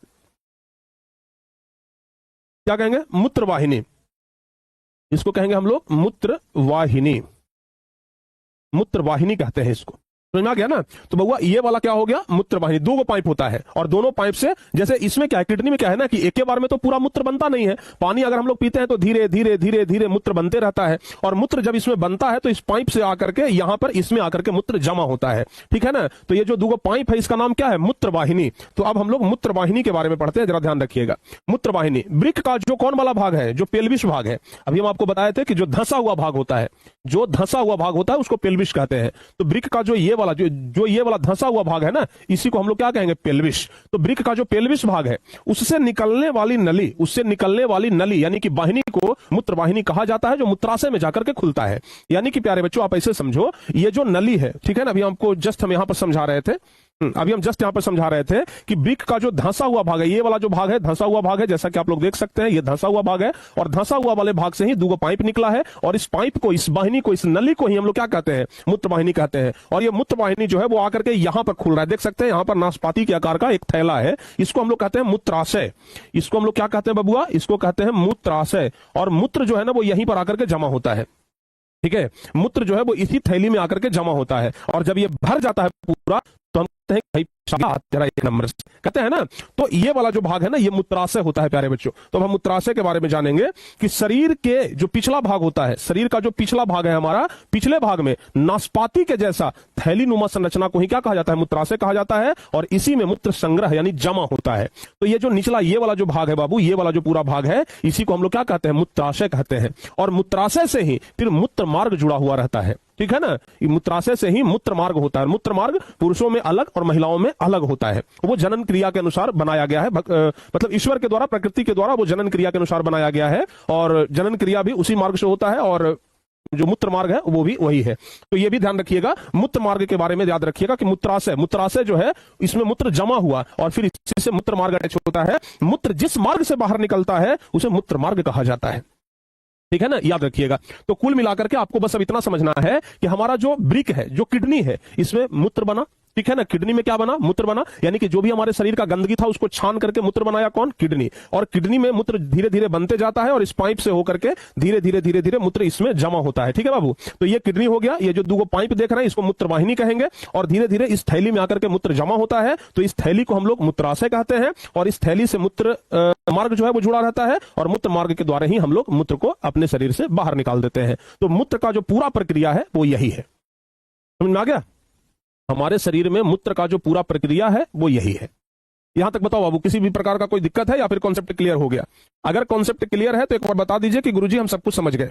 S1: क्या कहेंगे? मूत्रवाहिनी। इसको कहेंगे हम लोग मूत्रवाहिनी। मूत्रवाहिनी कहते हैं इसको। समझ में आ गया ना? तो बउआ ये वाला क्या हो गया? मूत्रवाहिनी। 2 पाइप होता है और दोनों पाइप से, जैसे इसमें क्या है, किडनी में क्या है ना, कि एक के बार में तो पूरा मूत्र बनता नहीं है। पानी अगर हम लोग पीते हैं तो धीरे धीरे धीरे धीरे मूत्र बनते रहता है, और मूत्र जब इसमें बनता है तो इस पाइप से आकर के यहां पर इसमें आकर के मूत्र जमा होता है, ठीक है ना। तो ये जो 2 पाइप है इसका नाम क्या है? मूत्रवाहिनी। तो अब हम लोग मूत्रवाहिनी के बारे में पढ़ते हैं, जरा ध्यान रखिएगा। मूत्रवाहिनी वृक्क का जो कौन वाला भाग है? जो पेल्विस भाग है। अभी हम आपको बताए थे कि जो धंसा हुआ भाग होता है, जो धंसा हुआ भाग होता है उसको पेल्विस कहते हैं। तो वृक्क का जो ये वाला ये वाला धंसा हुआ भाग है ना, इसी को हम लोग क्या कहेंगे? पेल्विस। तो वृक्क का जो पेल्विस भाग है उससे निकलने वाली नली, उससे निकलने वाली नली यानी कि वाहिनी को मूत्रवाहिनी कहा जाता है, जो मूत्राशय में जाकर के खुलता है। यानी कि प्यारे बच्चों आप ऐसे समझो, ये जो नली है, ठीक है ना, अभी हमको जस्ट हम यहां पर समझा रहे थे, अभी हम जस्ट यहां पर समझा रहे थे कि वृक्क का जो धंसा हुआ भाग है, ये वाला जो भाग है धंसा हुआ भाग है, जैसा कि आप लोग देख सकते हैं, ये धंसा हुआ भाग है, और धंसा हुआ वाले भाग से ही 2 पाइप निकला है, और इस पाइप को, इस वाहिनी को, इस नली को ही हम लोग क्या कहते हैं? मूत्रवाहिनी कहते हैं। और ये मूत्रवाहिनी जो है वो आकर के यहां पर खुल रहा है, देख सकते हैं, यहां पर नाशपाती के आकार का एक थैला है, इसको हम लोग कहते हैं मूत्राशय। इसको हम लोग क्या कहते हैं बबुआ? इसको कहते हैं मूत्राशय। और मूत्र जो है ना वो यहीं पर आकर के जमा होता है, ठीक है। मूत्र जो है वो इसी थैली में आकर के जमा होता है, और जब ये भर जाता है पूरा तो हम कहते हैं भाई जरा 1 नंबर से कहते हैं ना। तो ये वाला जो भाग है ना, ये मूत्राशय होता है प्यारे बच्चों। तो हम मूत्राशय के बारे में जानेंगे कि शरीर के जो पिछला भाग होता है, शरीर का जो पिछला भाग है हमारा, पिछले भाग में नाशपाती के जैसा थैली नुमा संरचना को ही क्या कहा जाता है? मूत्राशय कहा जाता है। और इसी में मूत्र संग्रह यानी जमा होता है। तो ये जो निचला ये वाला जो भाग है बाबू, ये वाला जो पूरा भाग है, इसी को हम लोग क्या कहते हैं? मूत्राशय कहते हैं। और मूत्राशय से ही फिर मूत्र मार्ग जुड़ा हुआ रहता है, ठीक है ना। मूत्राशय से ही मूत्र मार्ग होता है। मूत्र मार्ग पुरुषों में अलग और महिलाओं में अलग होता है। वो जनन क्रिया के अनुसार बनाया गया है, मतलब ईश्वर के द्वारा, प्रकृति के द्वारा वो जनन क्रिया के अनुसार बनाया गया है, और जनन क्रिया भी उसी मार्ग से होता है, और जो मूत्र मार्ग है वो भी वही है। तो ये भी ध्यान रखिएगा, मूत्र मार्ग के बारे में याद रखिएगा कि मूत्राशय, मूत्राशय जो है इसमें मूत्र जमा हुआ और फिर इसी से मूत्र मार्ग अटैच होता है। मूत्र जिस मार्ग से बाहर निकलता है उसे मूत्र मार्ग कहा जाता है। ठीक है ना, याद रखिएगा। तो कुल मिलाकर के आपको बस अब इतना समझना है कि हमारा जो ब्रिक है, जो किडनी है, इसमें मूत्र बना, ठीक है ना, किडनी में क्या बना, मूत्र बना, यानी कि जो भी हमारे शरीर का गंदगी था उसको छान करके मूत्र बनाया कौन, किडनी, और किडनी में मूत्र धीरे धीरे बनते जाता है और इस पाइप से होकर के धीरे धीरे धीरे धीरे मूत्र इसमें जमा होता है। ठीक है बाबू, तो ये किडनी हो गया, ये जो दो पाइप देख रहे हैं इसको मूत्रवाहिनी कहेंगे, और धीरे धीरे इस थैली में आकर के मूत्र जमा होता है, तो इस थैली को हम लोग मूत्राशय कहते हैं, और इस थैली से मूत्र मार्ग जो है वो जुड़ा रहता है, और मूत्र मार्ग के द्वारा ही हम लोग मूत्र को अपने शरीर से बाहर निकाल देते हैं। तो मूत्र का जो पूरा प्रक्रिया है वो यही है, समझ में आ गया। हमारे शरीर में मूत्र का जो पूरा प्रक्रिया है वो यही है। यहां तक बताओ बाबू, किसी भी प्रकार का कोई दिक्कत है या फिर कॉन्सेप्ट क्लियर हो गया? अगर कॉन्सेप्ट क्लियर है तो एक बार बता दीजिए कि गुरुजी हम सब कुछ समझ गए।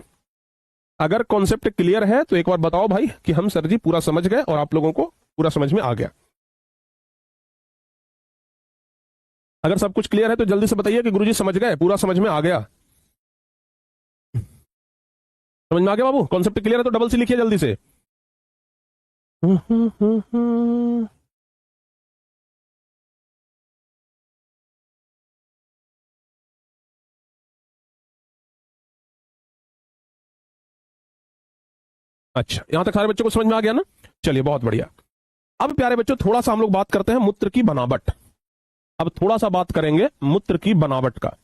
S1: अगर कॉन्सेप्ट क्लियर है तो एक बार बताओ भाई कि हम सर जी पूरा समझ गए और आप लोगों को पूरा समझ में आ गया। अगर सब कुछ क्लियर है तो जल्दी से बताइए कि गुरुजी समझ गए, पूरा समझ में आ गया। समझ में आ गया बाबू? कॉन्सेप्ट क्लियर है तो डबल सी लिखिए जल्दी से। अच्छा, यहां तक सारे बच्चों को समझ में आ गया ना? चलिए बहुत बढ़िया। अब प्यारे बच्चों थोड़ा सा हम लोग बात करते हैं मूत्र की बनावट। अब थोड़ा सा बात करेंगे मूत्र की बनावट का।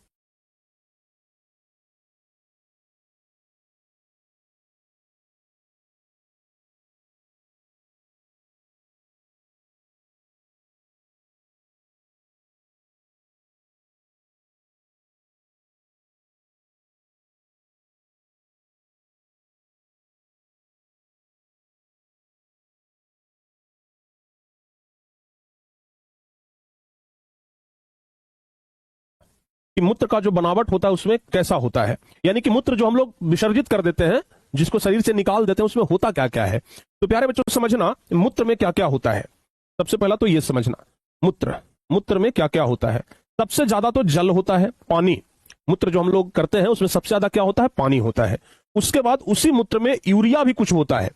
S1: कि मूत्र का जो बनावट होता है उसमें कैसा होता है, यानी कि मूत्र जो हम लोग विसर्जित कर देते हैं, जिसको शरीर से निकाल देते हैं, उसमें होता क्या क्या है। तो प्यारे बच्चों समझना मूत्र में क्या क्या होता है। सबसे पहला तो ये समझना मूत्र में क्या क्या होता है। सबसे ज्यादा तो जल होता है, पानी। मूत्र जो हम लोग करते हैं उसमें सबसे ज्यादा क्या होता है, पानी होता है। उसके बाद उसी मूत्र में यूरिया भी कुछ होता है,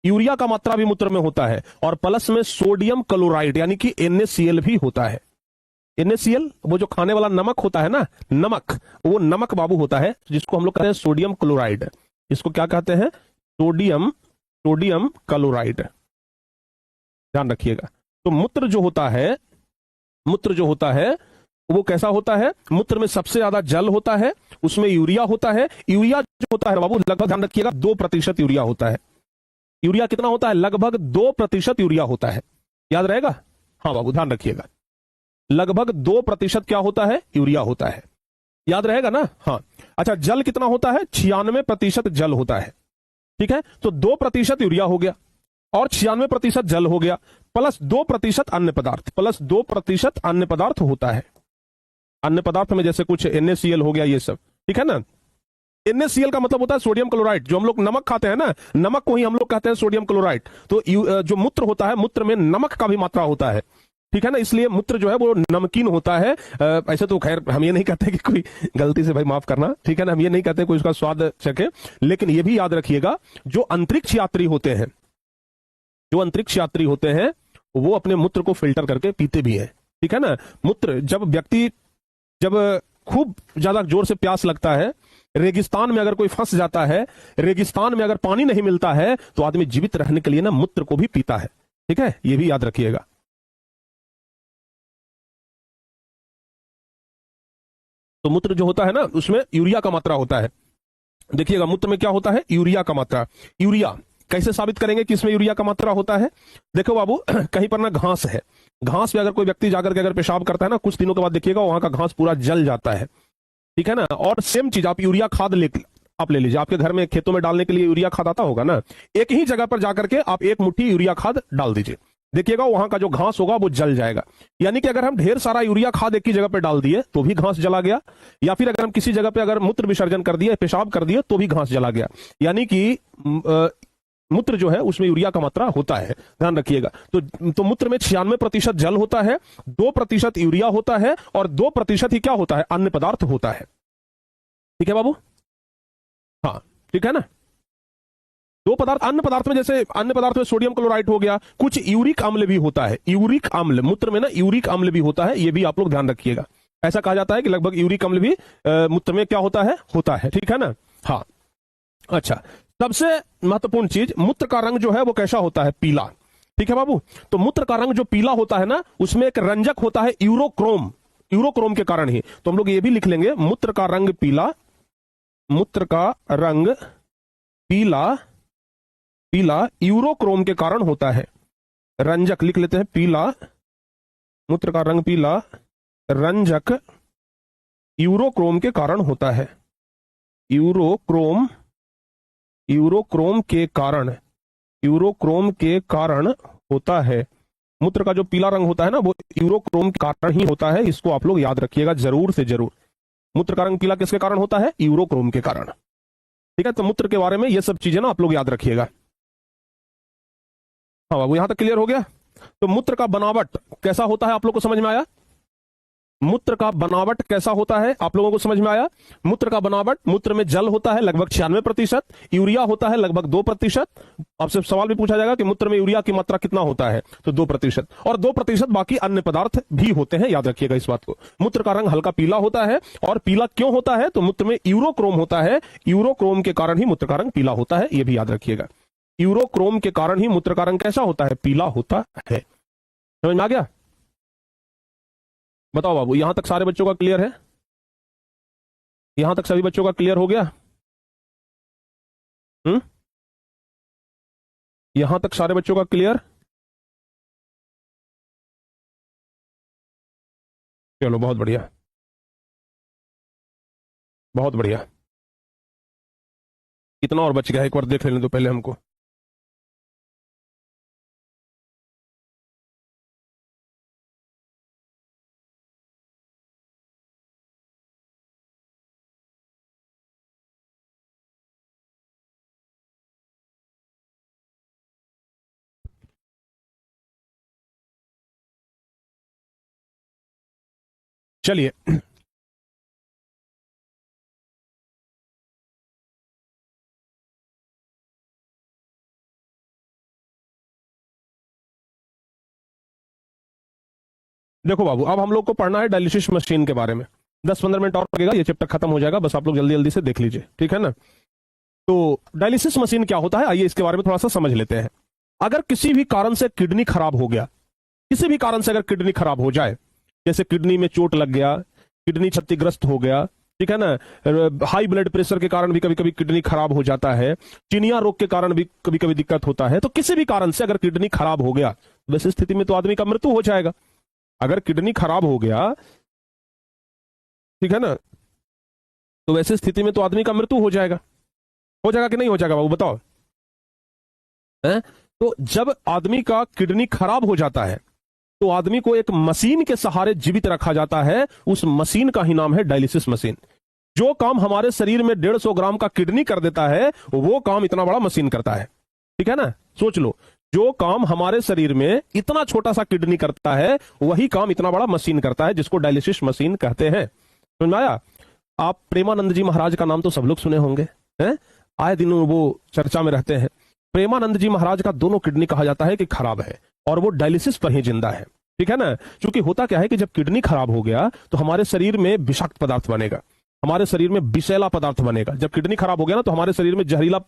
S1: यूरिया का मात्रा भी मूत्र में होता है, और प्लस में सोडियम क्लोराइड यानी कि NaCl भी होता है। NaCl वो जो खाने वाला नमक होता है ना, नमक, वो नमक बाबू होता है जिसको हम लोग कहते हैं सोडियम क्लोराइड। इसको क्या कहते हैं, सोडियम क्लोराइड, ध्यान रखिएगा। तो मूत्र जो होता है वो कैसा होता है, मूत्र में सबसे ज्यादा जल होता है, उसमें यूरिया होता है। यूरिया जो होता है बाबू लगभग, ध्यान रखिएगा, 2% यूरिया होता है। यूरिया कितना होता है, लगभग 2% यूरिया होता है, याद रहेगा। हाँ बाबू ध्यान रखिएगा, लगभग 2% क्या होता है, यूरिया होता है, याद रहेगा ना। हाँ अच्छा, जल कितना होता है, 96% जल होता है। ठीक है, तो 2% यूरिया हो गया और 96% जल हो गया, प्लस 2% अन्य पदार्थ होता है। अन्य पदार्थ में जैसे कुछ NaCl हो गया, ये सब, ठीक है ना। NaCl का मतलब होता है सोडियम क्लोराइड। जो हम लोग नमक खाते हैं ना, नमक को ही हम लोग कहते हैं सोडियम क्लोराइड। तो जो मूत्र होता है, मूत्र में नमक का भी मात्रा होता है, ठीक है ना, इसलिए मूत्र जो है वो नमकीन होता है। ऐसे तो खैर हम ये नहीं कहते कि कोई गलती से, भाई माफ करना, ठीक है ना, हम ये नहीं कहते कोई उसका स्वाद चखे, लेकिन ये भी याद रखिएगा जो अंतरिक्ष यात्री होते हैं वो अपने मूत्र को फिल्टर करके पीते भी हैं, ठीक है ना। मूत्र जब खूब ज्यादा जोर से प्यास लगता है, रेगिस्तान में अगर कोई फंस जाता है, रेगिस्तान में अगर पानी नहीं मिलता है, तो आदमी जीवित रहने के लिए ना मूत्र को भी पीता है, ठीक है, ये भी याद रखिएगा। तो मूत्र जो होता है ना उसमें यूरिया का मात्रा होता है। देखिएगा मूत्र में क्या होता है, यूरिया का मात्रा। यूरिया कैसे साबित करेंगे कि इसमें यूरिया का मात्रा होता है। देखो बाबू कहीं पर ना घास है, घास पे अगर कोई व्यक्ति जाकर के अगर पेशाब करता है ना, कुछ दिनों के बाद देखिएगा वहां का घास पूरा जल जाता है, ठीक है ना। और सेम चीज आप यूरिया खाद आप ले लीजिए, आपके घर में खेतों में डालने के लिए यूरिया खाद आता होगा ना, एक ही जगह पर जाकर के आप 1 मुट्ठी यूरिया खाद डाल दीजिए, देखिएगा वहां का जो घास होगा वो जल जाएगा। यानी कि अगर हम ढेर सारा यूरिया खाद एक ही जगह पे डाल दिए तो भी घास जला गया, या फिर अगर हम किसी जगह पे अगर मूत्र विसर्जन कर दिए, पेशाब कर दिए, तो भी घास जला गया। यानी कि मूत्र जो है उसमें यूरिया का मात्रा होता है, ध्यान रखिएगा। तो मूत्र में 96% जल होता है, 2% यूरिया होता है, और 2% ही क्या होता है, अन्य पदार्थ होता है। ठीक है बाबू, हाँ ठीक है ना। 2 पदार्थ, अन्य पदार्थ में जैसे अन्य पदार्थ में सोडियम क्लोराइड हो गया, कुछ यूरिक अम्ल भी होता है। यूरिक अम्ल, मूत्र में ना यूरिक अम्ल भी होता है, ये भी आप लोग ध्यान रखिएगा। ऐसा कहा जाता है कि लगभग यूरिक अम्ल भी मूत्र में क्या होता है, ठीक है ना। हाँ अच्छा, सबसे महत्वपूर्ण चीज, मूत्र का रंग जो है वो कैसा होता है? पीला। ठीक है बाबू, तो मूत्र का रंग जो पीला होता है ना, उसमें एक रंजक होता है यूरोक्रोम। यूरोक्रोम के कारण ही तो हम लोग ये भी लिख लेंगे, मूत्र का रंग पीला, मूत्र का रंग पीला, पीला यूरोक्रोम के कारण होता है। रंजक लिख लेते हैं, पीला, मूत्र का रंग पीला, रंजक यूरोक्रोम के कारण होता है। यूरोक्रोम, यूरोक्रोम के कारण, यूरोक्रोम के कारण होता है। मूत्र का जो पीला रंग होता है ना, वो यूरोक्रोम के कारण ही होता है। इसको आप लोग याद रखिएगा जरूर से जरूर। मूत्र का रंग पीला किसके कारण होता है? यूरोक्रोम के कारण। ठीक है, तो मूत्र के बारे में ये सब चीजें ना आप लोग याद रखिएगा। हाँ बाबू, यहां तक क्लियर हो गया? तो मूत्र का बनावट कैसा होता है आप लोग को समझ में आया? मूत्र का बनावट कैसा होता है आप लोगों को समझ में आया? मूत्र का बनावट, मूत्र में जल होता है लगभग 96%, यूरिया होता है लगभग 2%। आपसे सवाल भी पूछा जाएगा कि मूत्र में यूरिया की मात्रा कितना होता है, तो 2%, और 2% बाकी अन्य पदार्थ भी होते हैं, याद रखिएगा इस बात को। मूत्र का रंग हल्का पीला होता है, और पीला क्यों होता है? तो मूत्र में यूरोक्रोम होता है, यूरोक्रोम के कारण ही मूत्र का रंग पीला होता है, यह भी याद रखिएगा। यूरोक्रोम के कारण ही मूत्र का रंग कैसा होता है? पीला होता है। समझ में आ गया? बताओ बाबू, यहां तक सारे बच्चों का क्लियर है? यहां तक सभी बच्चों का क्लियर हो गया? यहां तक सारे बच्चों का क्लियर? चलो बहुत बढ़िया, बहुत बढ़िया। कितना और बच गया, एक बार देख लेने तो पहले हमको। चलिए, देखो बाबू, अब हम लोग को पढ़ना है डायलिसिस मशीन के बारे में। 10-15 मिनट और लगेगा, ये चैप्टर खत्म हो जाएगा, बस आप लोग जल्दी जल्दी से देख लीजिए, ठीक है ना? तो डायलिसिस मशीन क्या होता है, आइए इसके बारे में थोड़ा सा समझ लेते हैं। अगर किसी भी कारण से किडनी खराब हो गया, किसी भी कारण से अगर किडनी खराब हो जाए, जैसे किडनी में चोट लग गया, किडनी क्षतिग्रस्त हो गया, ठीक है ना, हाई ब्लड प्रेशर के कारण भी कभी कभी किडनी खराब हो जाता है, चिनिया रोग के कारण भी कभी कभी दिक्कत होता है, तो किसी भी कारण से अगर किडनी खराब हो गया, वैसी स्थिति में तो आदमी का मृत्यु हो जाएगा। अगर किडनी खराब हो गया, ठीक है ना, तो वैसी स्थिति में तो आदमी का मृत्यु हो जाएगा। हो जाएगा कि नहीं हो जाएगा बाबू, बताओ? है? तो जब आदमी का किडनी खराब हो जाता है, तो आदमी को एक मशीन के सहारे जीवित रखा जाता है। उस मशीन का ही नाम है डायलिसिस मशीन। जो काम हमारे शरीर में 150 ग्राम का किडनी कर देता है, वो काम इतना बड़ा मशीन करता है। ठीक है ना? सोच लो, जो काम हमारे शरीर में इतना छोटा सा किडनी करता है, वही काम इतना बड़ा मशीन करता है, जिसको डायलिसिस मशीन कहते हैं। समझ में आया? आप प्रेमानंद जी महाराज का नाम तो सब लोग सुने होंगे, हैं? आए दिन वो चर्चा में रहते हैं। प्रेमानंद जी महाराज का दोनों किडनी कहा जाता है कि खराब है, और वो डायलिसिस पर ही जिंदा है। ठीक है ना? क्योंकि होता क्या है कि जब किडनी खराब हो गया, तो हमारे शरीर में विषाक्त पदार्थ बनेगा, हमारे शरीर में विषैला पदार्थ बनेगा। जब किडनी खराब हो गया ना, तो हमारे शरीर में जहरीला,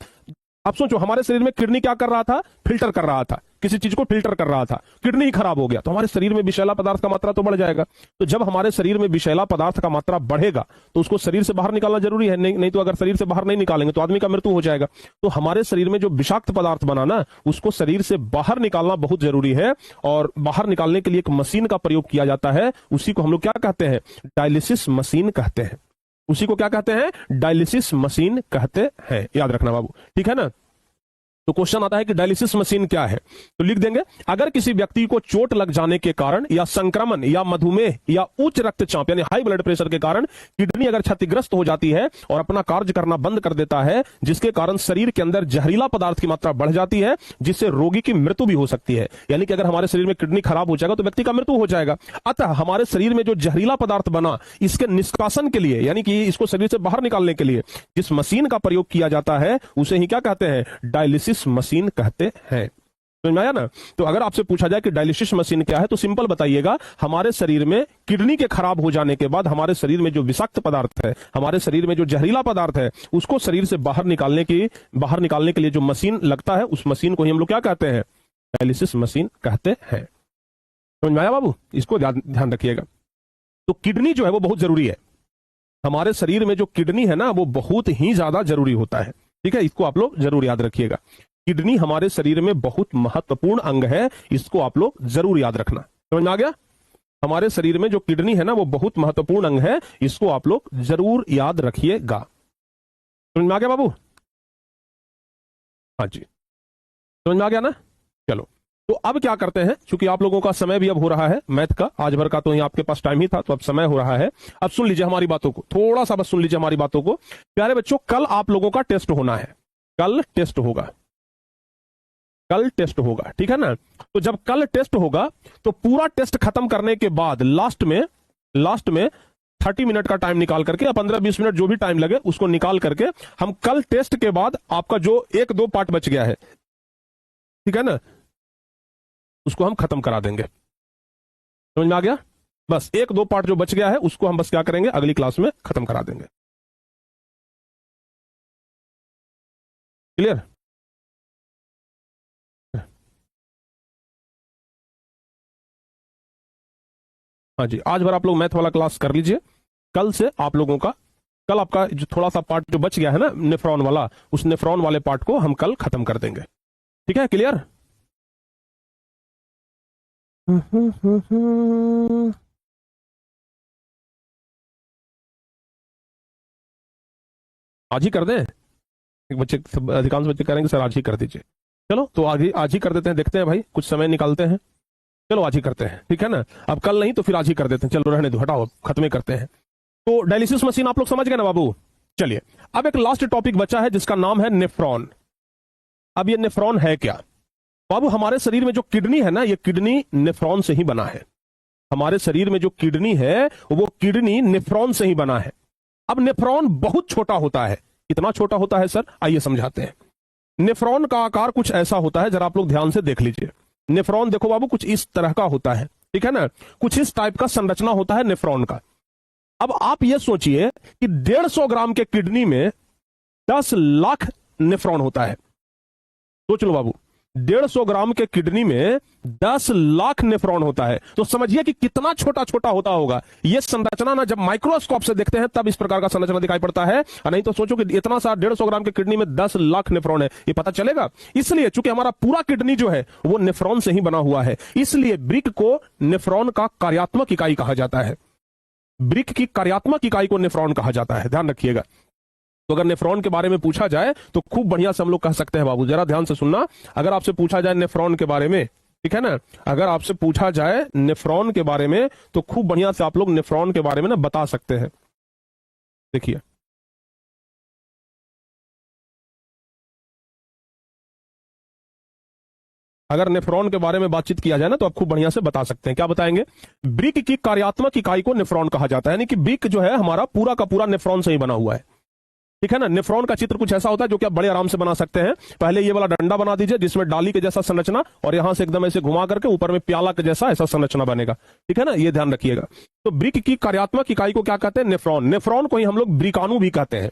S1: आप सोचो, हमारे शरीर में किडनी क्या कर रहा था? फिल्टर कर रहा था, किसी चीज को फिल्टर कर रहा था। किडनी ही खराब हो गया, तो हमारे शरीर में विषैला पदार्थ का मात्रा तो बढ़ जाएगा। तो जब हमारे शरीर में विषैला पदार्थ का मात्रा बढ़ेगा, तो उसको शरीर से बाहर निकालना जरूरी है। नहीं तो अगर शरीर से बाहर नहीं निकालेंगे तो आदमी का मृत्यु हो जाएगा। तो हमारे शरीर में जो विषाक्त पदार्थ बना ना, उसको शरीर से बाहर निकालना बहुत जरूरी है। और बाहर निकालने के लिए एक मशीन का प्रयोग किया जाता है, उसी को हम लोग क्या कहते हैं? डायलिसिस मशीन कहते हैं। उसी को क्या कहते हैं? डायलिसिस मशीन कहते हैं। याद रखना बाबू, ठीक है ना? तो क्वेश्चन आता है कि डायलिसिस मशीन क्या है, तो लिख देंगे, अगर किसी व्यक्ति को चोट लग जाने के कारण, या संक्रमण, या मधुमेह, या उच्च रक्तचाप यानी हाई ब्लड प्रेशर के कारण किडनी अगर क्षतिग्रस्त हो जाती है और अपना कार्य करना बंद कर देता है, जिसके कारण शरीर के अंदर जहरीला पदार्थ की मात्रा बढ़ जाती है, जिससे रोगी की मृत्यु भी हो सकती है। यानी कि अगर हमारे शरीर में किडनी खराब हो जाएगा तो व्यक्ति का मृत्यु हो जाएगा। अतः हमारे शरीर में जो जहरीला पदार्थ बना, इसके निष्कासन के लिए, यानी कि इसको शरीर से बाहर निकालने के लिए जिस मशीन का प्रयोग किया जाता है, उसे ही क्या कहते हैं? डायलिसिस मशीन कहते हैं। समझ में आया ना? तो अगर आपसे पूछा जाए कि डायलिसिस मशीन क्या है, तो सिंपल बताइएगा, हमारे शरीर में किडनी के खराब हो जाने के बाद हमारे शरीर में जो विषाक्त पदार्थ है, हमारे शरीर में जो जहरीला पदार्थ है, उसको शरीर से बाहर निकालने के लिए जो मशीन लगता है, उस मशीन को ही हम लोग क्या कहते हैं? डायलिसिस मशीन कहते हैं। समझ में आया बाबू? इसको ध्यान रखिएगा। तो किडनी जो है वो बहुत जरूरी है। हमारे शरीर में जो किडनी है ना, वो बहुत ही ज्यादा जरूरी होता है। ठीक है, इसको आप लोग जरूर याद रखिएगा। किडनी हमारे शरीर में बहुत महत्वपूर्ण अंग है, इसको आप लोग जरूर याद रखना। समझ में आ गया? हमारे शरीर में जो किडनी है ना, वो बहुत महत्वपूर्ण अंग है, इसको आप लोग जरूर याद रखिएगा। समझ में आ गया बाबू? हाँ जी, समझ में आ गया ना? चलो, तो अब क्या करते हैं, क्योंकि आप लोगों का समय भी अब हो रहा है मैथ का, आज भर का तो ही आपके पास टाइम ही था, तो अब समय हो रहा है। अब सुन लीजिए हमारी बातों को, थोड़ा सा बस सुन लीजिए हमारी बातों को। प्यारे बच्चों, कल आप लोगों का टेस्ट होना है, कल टेस्ट होगा, कल टेस्ट होगा, ठीक है ना? तो जब कल टेस्ट होगा, तो पूरा टेस्ट खत्म करने के बाद लास्ट में 30 मिनट का टाइम निकाल करके, या 15-20 मिनट जो भी टाइम लगे उसको निकाल करके, हम कल टेस्ट के बाद आपका जो 1-2 पार्ट बच गया है, ठीक है ना, उसको हम खत्म करा देंगे। समझ में आ गया? बस 1-2 पार्ट जो बच गया है उसको हम बस क्या करेंगे, अगली क्लास में खत्म करा देंगे। क्लियर? हाँ जी, आज भर आप लोग मैथ वाला क्लास कर लीजिए। कल से आप लोगों का, कल आपका जो थोड़ा सा पार्ट जो बच गया है ना नेफ्रॉन वाला, उस नेफ्रॉन वाले पार्ट को हम कल खत्म कर देंगे। ठीक है? क्लियर? आज ही कर दें? अधिकांश बच्चे करेंगे सर आज ही कर दीजिए। चलो, तो आज ही कर देते हैं, देखते हैं भाई, कुछ समय निकालते हैं। चलो आज ही करते हैं, ठीक है ना? अब कल नहीं तो फिर आज ही कर देते हैं। चलो रहने दो, हटाओ, खत्म ही करते हैं। तो डायलिसिस मशीन आप लोग समझ गए ना बाबू? चलिए, अब एक लास्ट टॉपिक बचा है जिसका नाम है नेफ्रॉन। अब ये नेफ्रॉन है क्या बाबू? हमारे शरीर में जो किडनी है ना, ये किडनी नेफ्रॉन से ही बना है। हमारे शरीर में जो किडनी है, वो किडनी नेफ्रॉन से ही बना है। अब नेफ्रॉन बहुत छोटा होता है। कितना छोटा होता है सर? आइए समझाते हैं। नेफ्रॉन का आकार कुछ ऐसा होता है, जरा आप लोग ध्यान से देख लीजिए। नेफ्रॉन देखो बाबू, कुछ इस तरह का होता है, ठीक है ना? कुछ इस टाइप का संरचना होता है नेफ्रॉन का। अब आप ये सोचिए कि 150 ग्राम के किडनी में 10 लाख नेफ्रॉन होता है। सोच लो बाबू, 150 ग्राम के किडनी में 10 लाख नेफ्रॉन होता है, तो समझिए कि कितना छोटा छोटा होता होगा। यह संरचना ना जब माइक्रोस्कोप से देखते हैं तब इस प्रकार का संरचना दिखाई पड़ता है, और नहीं तो सोचो कि इतना सा 150 ग्राम के किडनी में 10 लाख नेफ्रॉन है, ये पता चलेगा? इसलिए चूंकि हमारा पूरा किडनी जो है वो नेफ्रॉन से ही बना हुआ है, इसलिए ब्रिक को नेफ्रॉन का कार्यात्मक इकाई कहा जाता है। ब्रिक की कार्यात्मक इकाई को नेफ्रॉन कहा जाता है, ध्यान रखिएगा। तो अगर नेफ्रॉन के बारे में पूछा जाए तो खूब बढ़िया से हम लोग कह सकते हैं बाबू, जरा ध्यान से सुनना। अगर आपसे पूछा जाए नेफ्रॉन के बारे में, ठीक है ना, अगर आपसे पूछा जाए नेफ्रॉन के बारे में, तो खूब बढ़िया से आप लोग नेफ्रॉन के बारे में ना बता सकते हैं। देखिए, अगर नेफ्रॉन के बारे में बातचीत किया जाए ना, तो आप खूब बढ़िया से बता सकते हैं। क्या बताएंगे? ब्रिक की कार्यात्मक इकाई को नेफ्रॉन कहा जाता है, यानी कि ब्रिक जो है हमारा पूरा का पूरा नेफ्रॉन से ही बना हुआ है, ठीक है ना? नेफ्रॉन का चित्र कुछ ऐसा होता है जो कि आप बड़े आराम से बना सकते हैं। पहले ये वाला डंडा बना दीजिए जिसमें डाली के जैसा संरचना, और यहां से एकदम ऐसे घुमा करके ऊपर में प्याला के जैसा ऐसा संरचना बनेगा, ठीक है ना? ये ध्यान रखिएगा। तो ब्रिक की कार्यात्मक इकाई को क्या कहते हैं? नेफ्रॉन। नेफ्रॉन को ही हम लोग ब्रिकाणु भी कहते हैं।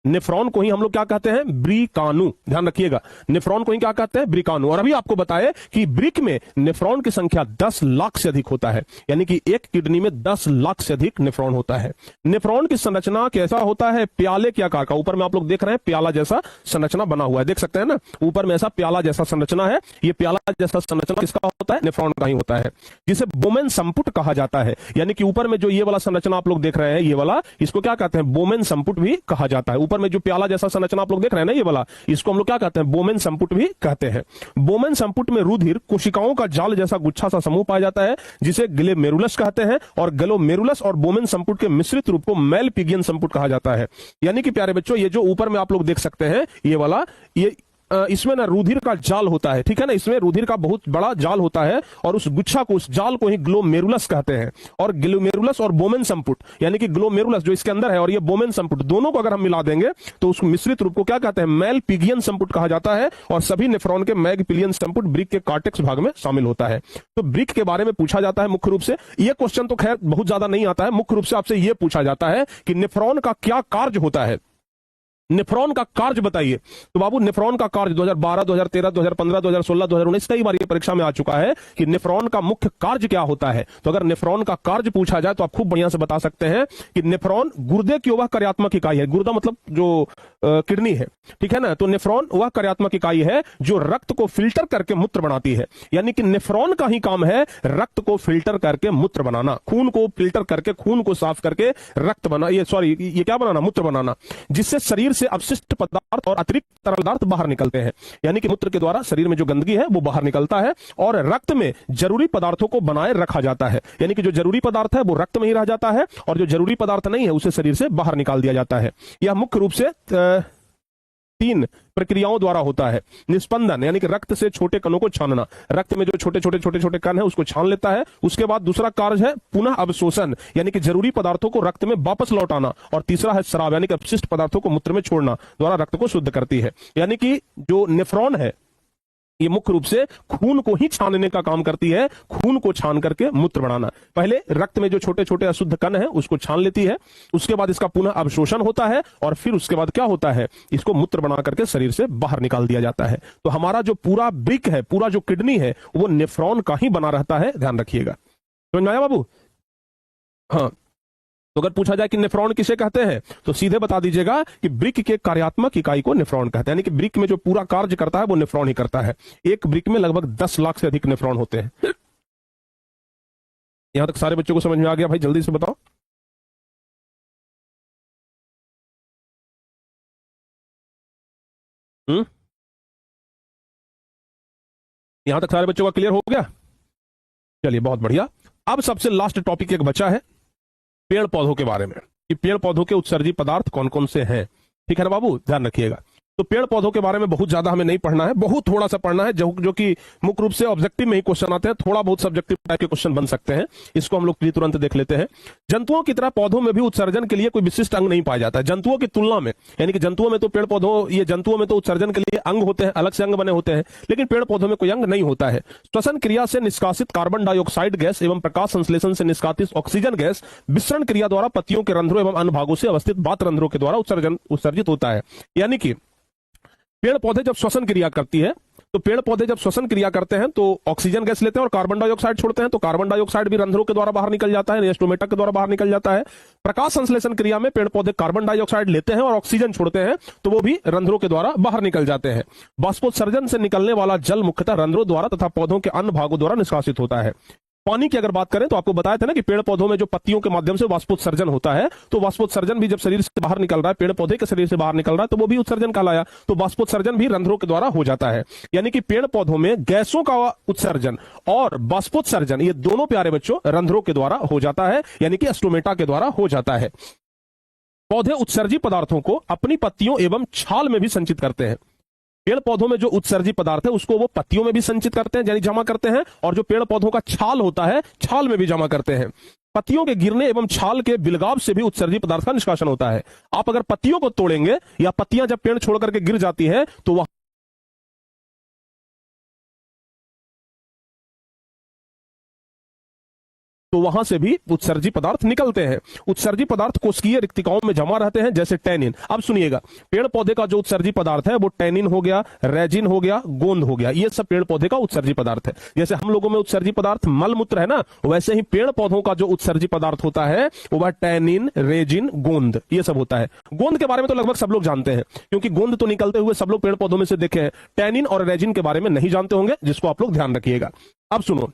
S1: नेफ्रॉन को ही हम लोग क्या कहते हैं? ब्रिकाणु। ध्यान रखिएगा, नेफ्रॉन को ही क्या कहते हैं? ब्रिकाणु। और अभी आपको बताए कि ब्रिक में नेफ्रॉन की संख्या 10 लाख से अधिक होता है, यानी कि एक किडनी में 10 लाख से अधिक नेफ्रॉन होता है। नेफ्रॉन की संरचना कैसा होता है? प्याले के आकार का। ऊपर में आप लोग देख रहे हैं प्याला जैसा संरचना बना हुआ है, देख सकते हैं ना? ऊपर में ऐसा प्याला जैसा संरचना है। ये प्याला जैसा संरचना किसका होता है? नेफ्रॉन का ही होता है, जिसे बोमेन संपुट कहा जाता है। यानी कि ऊपर में जो ये वाला संरचना आप लोग देख रहे हैं, ये वाला, इसको क्या कहते हैं? बोमेन संपुट भी कहा जाता है। ऊपर में जो प्याला जैसा संरचना आप लोग देख रहे हैं ना, ये वाला, इसको हम लोग क्या कहते हैं? बोमेन संपुट भी कहते हैं। बोमेन संपुट में रुधिर कोशिकाओं का जाल जैसा गुच्छा सा समूह पाया जाता है, जिसे ग्लोमेरुलस कहते हैं, और ग्लोमेरुलस और बोमेन संपुट के मिश्रित रूप को मेलपिगियन संपुट कहा जाता है। यानी कि प्यारे बच्चों, ये जो ऊपर में आप लोग देख सकते हैं, ये वाला, ये इसमें ना रुधिर का जाल होता है, ठीक है ना, इसमें रुधिर का बहुत बड़ा जाल होता है और उस गुच्छा को, उस जाल को ही ग्लोमेरुलस कहते हैं। और ग्लोमेरुलस और बोमेन संपुट, यानी कि ग्लोमेरुलस जो इसके अंदर है और ये बोमेन संपुट, दोनों को अगर हम मिला देंगे तो उस मिश्रित रूप को क्या कहते हैं, मेलपिगियन संपुट कहा जाता है। और सभी नेफ्रॉन के मैगपिलियन संपुट ब्रिक के कॉर्टेक्स भाग में शामिल होता है। तो ब्रिक के बारे में पूछा जाता है मुख्य रूप से। यह क्वेश्चन तो खैर बहुत ज्यादा नहीं आता है, मुख्य रूप से आपसे यह पूछा जाता है कि नेफ्रॉन का क्या कार्य होता है, नेफ्रॉन का कार्य बताइए। तो बाबू नेफ्रॉन का कार्य 2012, 2013, 2015, 2016, 2019 कई बार ये परीक्षा में आ चुका है कि नेफ्रॉन का मुख्य कार्य क्या होता है। तो अगर नेफ्रॉन का कार्य पूछा जाए तो आप खूब बढ़िया से बता सकते हैं कि नेफ्रॉन गुर्दे की वह कार्यात्मक इकाई है, गुर्दा मतलब जो किडनी है, ठीक है ना। तो नेफ्रॉन वह कार्यात्मक इकाई है जो रक्त को फिल्टर करके मूत्र बनाती है, यानी कि नेफ्रॉन का ही काम है रक्त को फिल्टर करके मूत्र बनाना, खून को फिल्टर करके, खून को साफ करके रक्त बना, ये क्या बनाना, मूत्र बनाना, जिससे शरीर से अवशिष्ट पदार्थ और अतिरिक्त तरल पदार्थ बाहर निकलते हैं। यानी कि मूत्र के द्वारा शरीर में जो गंदगी है वो बाहर निकलता है और रक्त में जरूरी पदार्थों को बनाए रखा जाता है। यानी कि जो जरूरी पदार्थ है वो रक्त में ही रह जाता है और जो जरूरी पदार्थ नहीं है उसे शरीर से बाहर निकाल दिया जाता है। यह मुख्य रूप से 3 प्रक्रियाओं द्वारा होता है। निस्पंदन, यानी कि रक्त से छोटे कणों को छानना, रक्त में जो छोटे छोटे कण है उसको छान लेता है। उसके बाद दूसरा कार्य है पुनः अवशोषण, यानी कि जरूरी पदार्थों को रक्त में वापस लौटाना। और तीसरा है स्राव, यानी कि अपशिष्ट पदार्थों को मूत्र में छोड़ना, द्वारा रक्त को शुद्ध करती है। यानी कि जो नेफ्रॉन है ये मुख्य रूप से खून को ही छानने का काम करती है, खून को छान करके मूत्र बनाना। पहले रक्त में जो छोटे छोटे अशुद्ध कण है उसको छान लेती है, उसके बाद इसका पुनः अवशोषण होता है और फिर उसके बाद क्या होता है, इसको मूत्र बना करके शरीर से बाहर निकाल दिया जाता है। तो हमारा जो पूरा ब्रिक है, पूरा जो किडनी है वो नेफ्रॉन का ही बना रहता है, ध्यान रखिएगा। समझ में आया बाबू? हाँ, तो अगर पूछा जाए कि नेफ्रॉन किसे कहते हैं तो सीधे बता दीजिएगा कि ब्रिक के कार्यात्मक इकाई को नेफ्रॉन कहते हैं, यानी कि ब्रिक में जो पूरा कार्य करता है वो नेफ्रॉन ही करता है। एक ब्रिक में लगभग 10 लाख से अधिक नेफ्रॉन होते हैं। यहां तक सारे बच्चों को समझ में आ गया भाई? जल्दी से बताओ। यहां तक सारे बच्चों का क्लियर हो गया? चलिए बहुत बढ़िया। अब सबसे लास्ट टॉपिक एक बचा है पेड़ पौधों के बारे में, कि पेड़ पौधों के उत्सर्जी पदार्थ कौन कौन से हैं। ठीक है ना बाबू, ध्यान रखिएगा। तो पेड़ पौधों के बारे में बहुत ज्यादा हमें नहीं पढ़ना है, बहुत थोड़ा सा पढ़ना है, जो कि मुख्य रूप से ऑब्जेक्टिव में ही क्वेश्चन आते हैं, थोड़ा बहुत सब्जेक्टिव टाइप के क्वेश्चन बन सकते हैं। इसको हम लोग तुरंत देख लेते हैं। जंतुओं की तरह पौधों में भी उत्सर्जन के लिए कोई विशिष्ट अंग नहीं पाया जाता है जंतुओं की तुलना में। यानी कि जंतुओं में तो पेड़ पौधों, ये जंतुओं में तो उत्सर्जन के लिए अंग होते हैं, अलग से अंग बने होते हैं, लेकिन पेड़ पौधों में कोई अंग नहीं होता है। श्वसन क्रिया से निष्कासित कार्बन डाइऑक्साइड गैस एवं प्रकाश संश्लेषण से निष्कासित ऑक्सीजन गैस विसरण क्रिया द्वारा पत्तियों के रंध्रों एवं अन्य भागों से अवस्थित बात रंध्रों के द्वारा उत्सर्जित होता है। यानी कि पेड़ पौधे जब श्वसन क्रिया करती है, तो पेड़ पौधे जब श्वसन क्रिया करते हैं तो ऑक्सीजन गैस लेते हैं और कार्बन डाइऑक्साइड छोड़ते हैं, तो कार्बन डाइऑक्साइड भी रंध्रों के द्वारा बाहर निकल जाता है, स्टोमेटा के द्वारा बाहर निकल जाता है। प्रकाश संश्लेषण क्रिया में पेड़ पौधे कार्बन डाइऑक्साइड लेते हैं और ऑक्सीजन छोड़ते हैं, तो वो भी रंध्रों के द्वारा बाहर निकल जाते हैं। बाष्पोत्सर्जन से निकलने वाला जल मुख्यतः रंध्रों द्वारा तथा पौधों के अन्य भागों द्वारा निष्कासित होता है। पानी की अगर बात करें तो आपको बताया था ना कि पेड़ पौधों में जो पत्तियों के माध्यम से वाष्पोत्सर्जन होता है, तो वाष्पोत्सर्जन भी जब शरीर से बाहर निकल रहा है, पेड़ पौधे के शरीर से बाहर निकल रहा है, तो वो भी उत्सर्जन कहलाया। तो वाष्पोत्सर्जन भी रंध्रों के द्वारा हो जाता है। यानी कि पेड़ पौधों में गैसों का उत्सर्जन और वाष्पोत्सर्जन, ये दोनों प्यारे बच्चों रंध्रों के द्वारा हो जाता है, यानी कि स्टोमेटा के द्वारा हो जाता है। पौधे उत्सर्जी पदार्थों को अपनी पत्तियों एवं छाल में भी संचित करते हैं। पेड़ पौधों में जो उत्सर्जी पदार्थ है उसको वो पत्तियों में भी संचित करते हैं, यानी जमा करते हैं, और जो पेड़ पौधों का छाल होता है छाल में भी जमा करते हैं। पत्तियों के गिरने एवं छाल के बिलगाव से भी उत्सर्जी पदार्थ का निष्कासन होता है। आप अगर पत्तियों को तोड़ेंगे या पत्तियां जब पेड़ छोड़ करके गिर जाती है तो वह तो वहां से भी उत्सर्जी पदार्थ निकलते हैं। उत्सर्जी पदार्थ कोशिकीय रिक्तिकाओं में जमा रहते हैं, जैसे टैनिन। अब सुनिएगा, पेड़ पौधे का जो उत्सर्जी पदार्थ है वो टैनिन हो गया, रेजिन हो गया, गोंद हो गया, ये सब पेड़ पौधे का उत्सर्जी पदार्थ है। जैसे हम लोगों में उत्सर्जी पदार्थ मल मूत्र है ना, वैसे ही पेड़ पौधों का जो उत्सर्जी पदार्थ होता है वो टैनिन, रेजिन, गोंद, ये सब होता है। गोंद के बारे में तो लगभग सब लोग जानते हैं, क्योंकि गोंद तो निकलते हुए सब लोग पेड़ पौधों में से देखे हैं। टैनिन और रेजिन के बारे में नहीं जानते होंगे, जिसको आप लोग ध्यान रखिएगा। अब सुनो,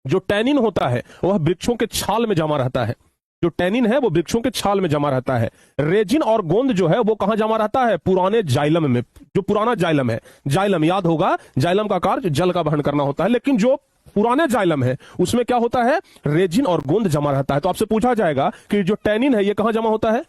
S1: जो टैनिन होता है वह वृक्षों के छाल में जमा रहता है। जो टैनिन है वो वृक्षों के छाल में जमा रहता है। रेजिन और गोंद जो है वो कहां जमा रहता है? पुराने जाइलम में। जो पुराना जाइलम है, जाइलम याद होगा, जाइलम का कार्य जल का वहन करना होता है, लेकिन जो पुराने जाइलम है उसमें क्या होता है? रेजिन और गोंद जमा रहता है। तो आपसे पूछा जाएगा कि जो टैनिन है ये कहां जमा होता है?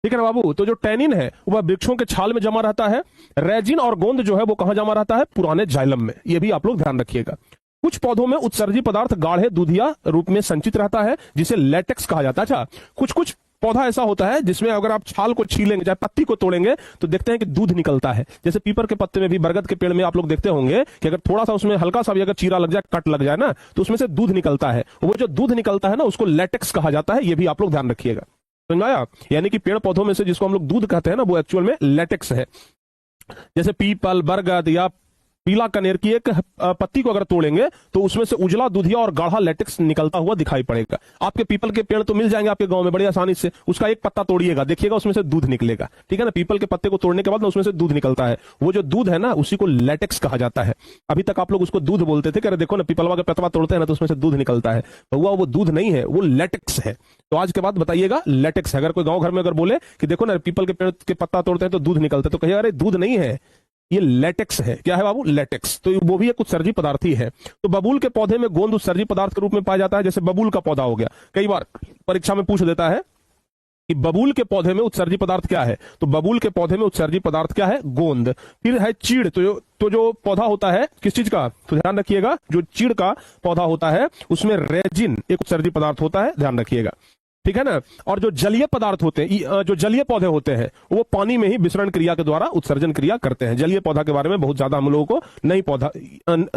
S1: ठीक है ना बाबू। तो जो टैनिन है वह वृक्षों के छाल में जमा रहता है। रेजिन और गोंद जो है वो कहां जमा रहता है? पुराने जाइलम में। ये भी आप लोग ध्यान रखिएगा। कुछ पौधों में उत्सर्जी पदार्थ गाढ़े दूधिया रूप में संचित रहता है, जिसे लेटेक्स कहा जाता है। अच्छा, कुछ कुछ पौधा ऐसा होता है जिसमें अगर आप छाल को छीलेंगे, चाहे पत्ती को तोड़ेंगे, तो देखते हैं कि दूध निकलता है। जैसे पीपर के पत्ते में भी, बरगद के पेड़ में आप लोग देखते होंगे कि अगर थोड़ा सा उसमें हल्का सा भी अगर चीरा लग जाए, कट लग जाए ना, तो उसमें से दूध निकलता है। वो जो दूध निकलता है ना, उसको लेटेक्स कहा जाता है। ये भी आप लोग ध्यान रखिएगा। समझ आया? यानी कि पेड़ पौधों में से जिसको हम लोग दूध कहते हैं ना, वो एक्चुअल में लेटेक्स है। जैसे पीपल, बरगद या पीला कनेर की एक पत्ती को अगर तोड़ेंगे तो उसमें से उजला, दूधिया और गाढ़ा लेटेक्स निकलता हुआ दिखाई पड़ेगा। आपके पीपल के पेड़ तो मिल जाएंगे आपके गांव में बड़ी आसानी से। उसका एक पत्ता तोड़िएगा, देखिएगा उसमें से दूध निकलेगा। ठीक है ना? पीपल के पत्ते को तोड़ने के बाद ना उसमें से दूध निकलता है। वो जो दूध है ना, उसी को लेटेक्स कहा जाता है। अभी तक आप लोग उसको दूध बोलते थे कि अरे देखो ना, पीपलवा का पत्ता तोड़ते हैं ना तो उसमें से दूध निकलता है। भैया वो दूध नहीं है, वो लेटेक्स है। तो आज के बाद बताइएगा लेटेक्स है। अगर कोई गांव घर में अगर बोले कि देखो ना, पीपल के पेड़ के पत्ता तोड़ते हैं तो दूध निकलता है, तो कहिए अरे दूध नहीं है, ये लेटेक्स है। क्या है बाबू? लेटेक्स। तो वो भी एक उत्सर्जी पदार्थ ही है। तो बबूल के पौधे में गोंद उत्सर्जी पदार्थ के रूप में पाया जाता है। जैसे बबूल का पौधा हो गया, कई बार परीक्षा में पूछ देता है कि बबूल के पौधे में उत्सर्जी पदार्थ क्या है। तो बबूल के पौधे में उत्सर्जी पदार्थ क्या है? गोंद। फिर है चीड़। तो जो पौधा होता है किस चीज का, तो ध्यान रखिएगा, जो चीड़ का पौधा होता है उसमें रेजिन एक उत्सर्जी पदार्थ होता है, ध्यान रखिएगा। ठीक है ना? और जो जलीय पदार्थ होते हैं, जो जलीय पौधे होते हैं, वो पानी में ही विसरण क्रिया के द्वारा उत्सर्जन क्रिया करते हैं। जलीय पौधा के बारे में बहुत ज्यादा हम लोगों को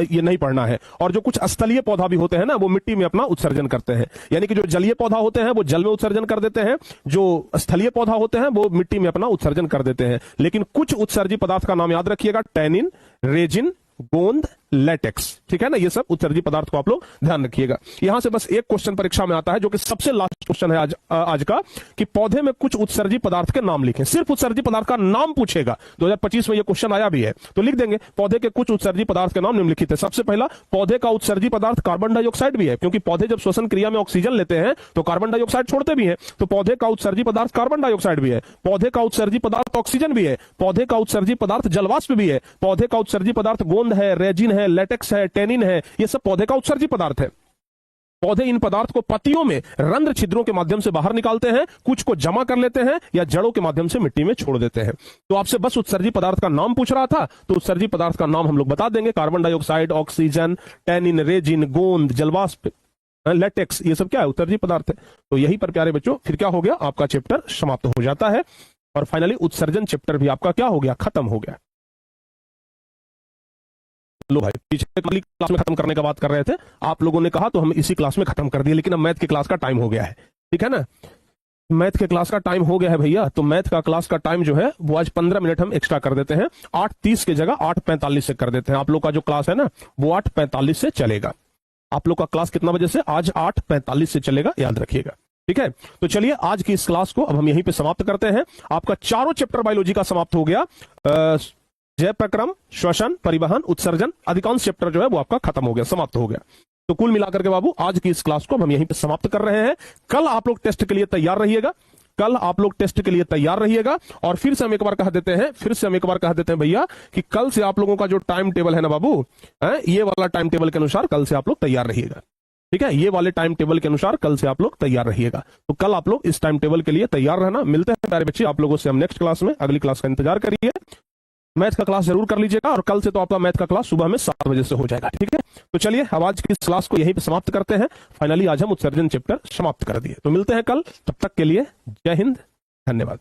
S1: ये नहीं पढ़ना है। और जो कुछ स्थलीय पौधा भी होते हैं ना, वो मिट्टी में अपना उत्सर्जन करते हैं। यानी कि जो जलीय पौधा होते हैं वो जल में उत्सर्जन कर देते हैं, जो स्थलीय पौधा होते हैं वो मिट्टी में अपना उत्सर्जन कर देते हैं। लेकिन कुछ उत्सर्जी पदार्थ का नाम याद रखिएगा: टैनिन, रेजिन, गोंद, लेटेक्स। ठीक है ना? ये सब उत्सर्जी पदार्थ को आप लोग ध्यान रखिएगा। यहां से बस एक क्वेश्चन परीक्षा में आता है, जो कि सबसे लास्ट क्वेश्चन है आज का, कि पौधे में कुछ उत्सर्जी पदार्थ के नाम लिखें। सिर्फ उत्सर्जी पदार्थ का नाम पूछेगा। 2025 में ये क्वेश्चन आया भी है, तो लिख देंगे पौधे के कुछ उत्सर्जी पदार्थ के नाम निम्नलिखित है। सबसे पहला, पौधे का उत्सर्जी पदार्थ कार्बन डाइऑक्साइड भी है, क्योंकि पौधे जब श्वसन क्रिया में ऑक्सीजन लेते हैं तो कार्बन डाइऑक्साइड छोड़ते भी है। तो पौधे का उत्सर्जी पदार्थ कार्बन डाइऑक्साइड भी है। पौधे का उत्सर्जी पदार्थ ऑक्सीजन भी है। पौधे का उत्सर्जी पदार्थ जलवाष्प भी है। पौधे का उत्सर्जी पदार्थ गोंद है, रेजिन है, लेटेक्स है, टैनिन है। ये सब पौधे का उत्सर्जी पदार्थ है। पौधे इन पदार्थ को पत्तियों में रंध्र छिद्रों के माध्यम से बाहर निकालते हैं, कुछ को जमा कर लेते हैं या जड़ों के माध्यम से मिट्टी में छोड़ देते हैं। तो आपसे बस उत्सर्जी पदार्थ का नाम पूछ रहा था, तो उत्सर्जी पदार्थ का नाम हम लोग बता देंगे: carbon dioxide, oxygen, tannin, resin, गोंद, जलवाष्प, लेटेक्स। ये सब क्या है? उत्सर्जी पदार्थ है। तो यही पर प्यारे बच्चों फिर क्या हो गया, आपका चैप्टर समाप्त हो जाता है और फाइनली उत्सर्जन चैप्टर भी आपका क्या हो गया, खत्म हो गया। लो भाई, पीछे वाली क्लास में खत्म करने का बात कर रहे थे, आप लोगों ने कहा तो हम इसी क्लास में खत्म कर दिए, लेकिन अब मैथ की क्लास का टाइम हो गया है। ठीक है ना? मैथ के क्लास का टाइम हो गया है भैया। तो मैथ का क्लास का टाइम जो है वो आज 15 मिनट हम एक्स्ट्रा कर देते हैं। 8:30 की जगह 8:45 से कर देते हैं। आप लोग का जो क्लास है ना, वो 8:45 से चलेगा। आप लोग का क्लास कितना बजे से? आज 8:45 से चलेगा, याद रखिएगा। ठीक है? तो चलिए आज की इस क्लास को अब हम यहीं पे समाप्त करते हैं। आपका चारों चैप्टर बायोलॉजी का समाप्त हो गया। जय प्रक्रम, श्वसन, परिवहन, उत्सर्जन, अधिकांश चैप्टर जो है वो आपका खत्म हो गया, समाप्त हो गया। तो कुल मिलाकर के बाबू आज की इस क्लास को हम यहीं पे समाप्त कर रहे हैं। कल आप लोग टेस्ट के लिए तैयार रहिएगा। कल आप लोग टेस्ट के लिए तैयार रहिएगा। और फिर से हम एक बार कह देते हैं भैया कि कल से आप लोगों का जो टाइम टेबल है ना बाबू, ये वाला टाइम टेबल के अनुसार कल से आप लोग तैयार रहिएगा। ठीक है? ये वाले टाइम टेबल के अनुसार कल से आप लोग तैयार रहिएगा। तो कल आप लोग इस टाइम टेबल के लिए तैयार रहना। मिलते हैं प्यारे बच्चे आप लोगों से हम नेक्स्ट क्लास में। अगली क्लास का इंतजार करिए। मैथ का क्लास जरूर कर लीजिएगा और कल से तो आपका मैथ का क्लास सुबह में 7 बजे से हो जाएगा। ठीक है? तो चलिए अब आज की इस क्लास को यहीं पे समाप्त करते हैं। फाइनली आज हम उत्सर्जन चैप्टर समाप्त कर दिए। तो मिलते हैं कल, तब तक के लिए जय हिंद, धन्यवाद।